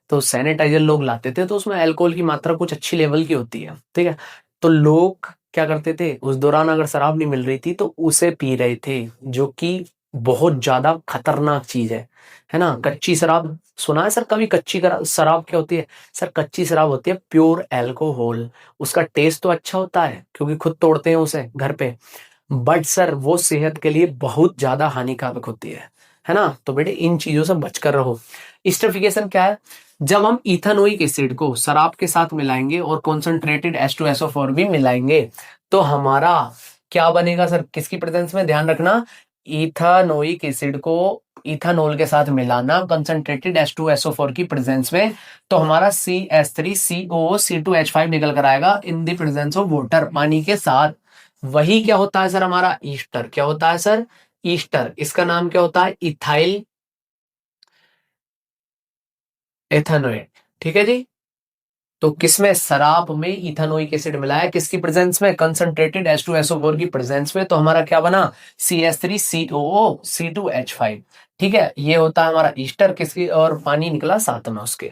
तो सैनिटाइजर लोग लाते थे, तो उसमें अल्कोहल की मात्रा कुछ अच्छी लेवल की होती है, ठीक है। तो लोग क्या करते थे उस दौरान, अगर शराब नहीं मिल रही थी तो उसे पी रहे थे, जो कि बहुत ज्यादा खतरनाक चीज है ना। कच्ची शराब सुना है सर कभी? कच्ची शराब क्या होती है सर? कच्ची शराब होती है प्योर अल्कोहल। उसका टेस्ट तो अच्छा होता है क्योंकि खुद तोड़ते हैं उसे घर पे, बट सर वो सेहत के लिए बहुत ज्यादा हानिकारक होती है ना। तो बेटे इन चीजों से बचकर रहो। स्टरीफिकेशन क्या है? जब हम इथेनोइक एसिड को शराब के साथ मिलाएंगे और कॉन्सेंट्रेटेड H2SO4 भी मिलाएंगे, तो हमारा क्या बनेगा सर? किसकी प्रेजेंस में? ध्यान रखना, इथेनोइक एसिड को इथेनॉल के साथ मिलाना कंसंट्रेटेड H2SO4 की प्रेजेंस में, तो हमारा CH3COO C2H5 निकल कर आएगा इन द प्रेजेंस ऑफ वाटर, पानी के साथ। वही क्या होता है सर? हमारा ईस्टर। क्या होता है सर? ईस्टर, इसका नाम क्या होता है? Ethyl ethanoate. ठीक है जी। तो किसमें? शराब में इथेनोइक एसिड मिला है, किसकी प्रेजेंस में? कंसंट्रेटेड H2SO4 की प्रेजेंस में। तो हमारा क्या बना? CH3COO C2H5। ठीक है, ये होता है हमारा ईस्टर, किसकी, और पानी निकला साथ में उसके।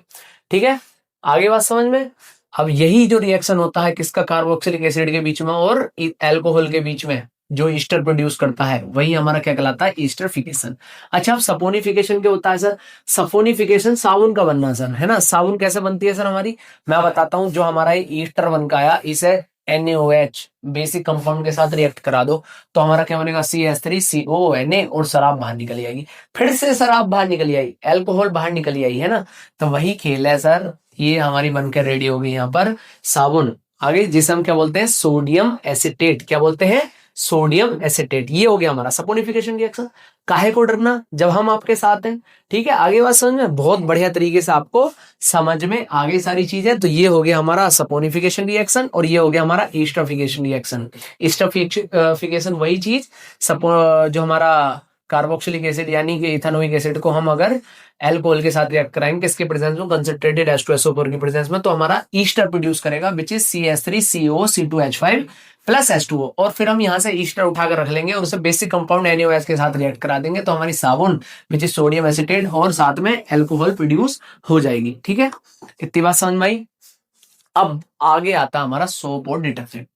ठीक है, आगे बात समझ में। अब यही जो रिएक्शन होता है किसका? कार्बोक्सिलिक एसिड के बीच में और एल्कोहल के बीच में, जो ईस्टर प्रोड्यूस करता है, वही हमारा क्या कहलाता है? ईस्टरफिकेशन। अच्छा, अब सपोनिफिकेशन क्या होता है सर? सपोनिफिकेशन साबुन का बनना सर, है ना। साबुन कैसे बनती है सर हमारी? मैं बताता हूं। जो हमारा ये ईस्टर बन का आया, इसे NaOH बेसिक कंपाउंड के साथ रिएक्ट करा दो, तो हमारा क्या बनेगा? CH3COONA, और शराब बाहर निकल आएगी। फिर से शराब बाहर निकल आई, अल्कोहल बाहर निकल आई, है ना। तो वही खेल है सर, ये हमारी बनकर रेडी हो गई यहाँ पर साबुन। आगे जिसे हम क्या बोलते हैं? Sodium acetate. क्या बोलते हैं? Sodium acetate. ये हो गया हमारा सपोनिफिकेशन रिएक्शन। काहे को डरना जब हम आपके साथ हैं। ठीक है, आगे बात समझ में बहुत बढ़िया तरीके से आपको समझ में आ गई सारी चीजें। तो ये हो गया हमारा सपोनिफिकेशन रिएक्शन, और ये हो गया हमारा ईस्टरफिकेशन रिएक्शन। ईस्टरफिकेशन वही चीज, जो हमारा कार्बोक्सिलिक एसिड यानी कि इथेनोइक एसिड को हम अगर एल्कोहल के साथ रिएक्ट कराएंगे किसके प्रेजेंस में? कंसंट्रेटेड H2SO4 की प्रेजेंस में, तो हमारा ईस्टर प्रोड्यूस करेगा, which is CH3COC2H5 plus H2O। और फिर हम यहाँ से ईस्टर उठाकर रख लेंगे और उसे बेसिक कंपाउंड NaOH के साथ रिएक्ट करा देंगे, तो हमारी साबुन विच इज सोडियम एसिटेट और साथ में एल्कोहल प्रोड्यूस हो जाएगी। ठीक है, इतनी बात समझ में आई। अब आगे आता हमारा सोप और डिटर्जेंट।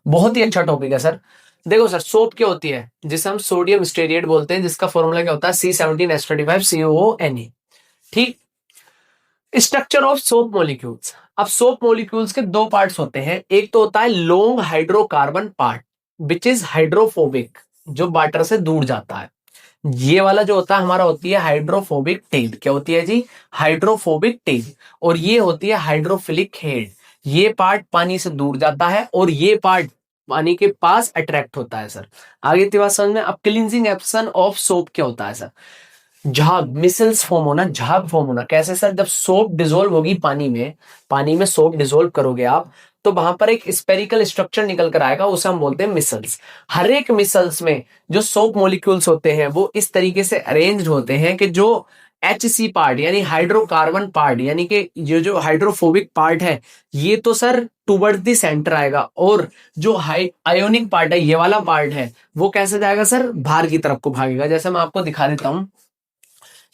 बहुत ही अच्छा टॉपिक है सर। देखो सर, सोप क्या होती है? जिसे हम सोडियम स्टेरिएट बोलते हैं, जिसका फॉर्मूला क्या होता है? C17H25COONA। ठीक। Structure of soap molecules. अब सोप मॉलिक्यूल्स के दो पार्ट्स होते हैं। एक तो होता है long hydrocarbon part, which is hydrophobic, जो वाटर से दूर जाता है। ये वाला जो होता है हमारा, होती है हाइड्रोफोबिक टेल। क्या होती है जी? Hydrophobic tell. और ये होती है हाइड्रोफिलिक हेड। ये पार्ट पानी से दूर जाता है और ये पार्ट पानी के पास अट्रैक्ट होता है सर। आगे इतनी बात समझ में। अब क्लींजिंग एक्शन ऑफ सोप क्या होता है सर? झाग, मिसल्स फॉर्म होना, झाग फॉर्म होना। कैसे सर? जब सोप डिसोल्व होगी पानी में, पानी में सोप डिसोल्व करोगे आप, तो वहां पर एक स्पेरिकल स्ट्रक्चर निकल कर आएगा, उसे हम बोलते हैं मिसल्स। हर एक मिसल्स में जो सोप मॉलिक्यूल्स होते हैं वो इस तरीके से अरेंज्ड होते हैं कि जो HC पार्ट यानी हाइड्रोकार्बन पार्ट, यानी कि ये जो हाइड्रोफोबिक पार्ट है, ये तो सर टूवर्ड्स द सेंटर आएगा, और जो हाई आयोनिक पार्ट है, ये वाला पार्ट है, वो कैसे जाएगा सर? बाहर की तरफ को भागेगा। जैसे मैं आपको दिखा देता हूं,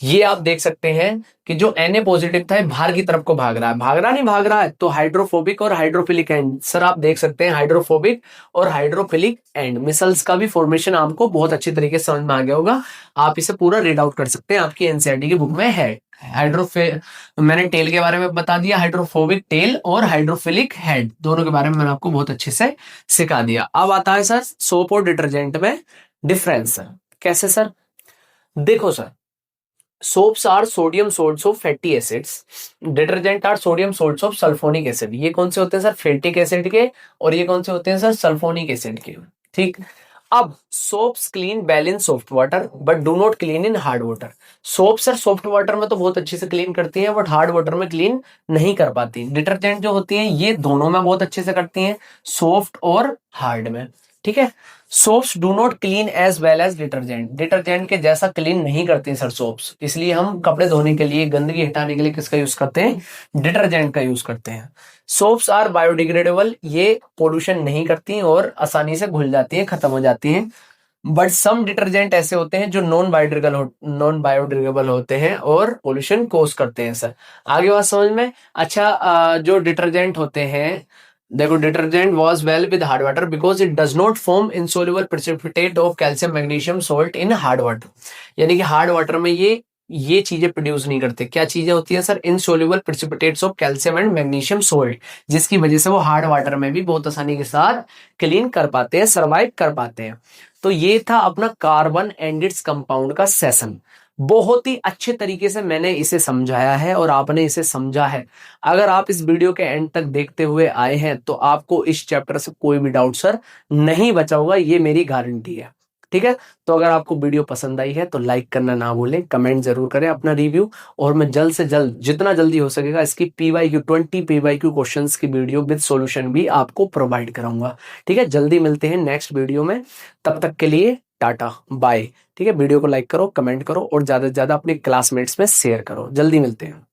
ये आप देख सकते हैं कि जो Na पॉजिटिव था बाहर की तरफ को भाग रहा है। भाग रहा नहीं भाग रहा है, तो हाइड्रोफोबिक और हाइड्रोफिलिक एंड सर आप देख सकते हैं, हाइड्रोफोबिक और हाइड्रोफिलिक एंड मिसल्स का भी फॉर्मेशन आपको बहुत अच्छी तरीके से समझ में आ गया होगा। आप इसे पूरा रीड आउट कर सकते हैं, आपकी एनसीईआरटी की बुक में है। मैंने टेल के बारे में बता दिया, हाइड्रोफोबिक टेल और हाइड्रोफिलिक हेड दोनों के बारे में मैंने आपको बहुत अच्छे से सिखा दिया। अब आता है सर सोप और डिटर्जेंट में डिफरेंस। कैसे सर? देखो sir, soaps are sodium salts of fatty acids, detergent are sodium salts of sulfonic acid। ये कौन से होते हैं सर? फैटिक एसिड के। और ये कौन से होते हैं सर? सल्फोनिक एसिड के। ठीक। अब soaps clean well in soft water but do not clean in hard water. Soap sir soft water में तो बहुत अच्छे से क्लीन करती है, बट हार्ड वाटर में क्लीन नहीं कर पाती। डिटर्जेंट जो होती है ये दोनों में बहुत अच्छे से करती हैं, सॉफ्ट और हार्ड में। ठीक है। Soaps do not clean as well as detergent. Detergent के जैसा क्लीन नहीं करती सर सोप्स, इसलिए हम कपड़े धोने के लिए, गंदगी हटाने के लिए किसका यूज करते हैं? डिटर्जेंट का यूज करते हैं। सोप्स आर बायोडिग्रेडेबल, ये पोल्यूशन नहीं करती और आसानी से घुल जाती हैं, खत्म हो जाती हैं। बट सम डिटर्जेंट ऐसे होते हैं जो नॉन बायोडिग्रेडेबल होते हैं और पोल्यूशन कोज करते हैं सर। आगे बात समझ में। अच्छा, जो डिटर्जेंट होते हैं, देखो, detergent was well with hard water because it does not form insoluble precipitate of calcium magnesium salt in hard water. यानी कि हार्ड वाटर में ये चीजें प्रोड्यूस नहीं करते। क्या चीजें होती है sir? Insoluble precipitates of calcium and magnesium salt, जिसकी वजह से वो हार्ड वाटर में भी बहुत आसानी के साथ क्लीन कर पाते हैं, सर्वाइव कर पाते हैं। तो ये था अपना कार्बन एंड इट्स कंपाउंड का सेशन। बहुत ही अच्छे तरीके से मैंने इसे समझाया है और आपने इसे समझा है। अगर आप इस वीडियो के एंड तक देखते हुए आए हैं तो आपको इस चैप्टर से कोई भी डाउट सर नहीं बचा होगा, ये मेरी गारंटी है। ठीक है। तो अगर आपको वीडियो पसंद आई है तो लाइक करना ना भूलें, कमेंट जरूर करें अपना रिव्यू, और मैं जल्द से जल्द जितना जल्दी हो सकेगा इसकी PYQ 20 PYQ क्वेश्चंस की वीडियो विद सॉल्यूशन भी आपको प्रोवाइड कराऊंगा। ठीक है, जल्दी मिलते हैं नेक्स्ट वीडियो में। तब तक के लिए टाटा बाय। ठीक है, वीडियो को लाइक करो, कमेंट करो और ज्यादा से ज्यादा अपने क्लासमेट्स में शेयर करो। जल्दी मिलते हैं।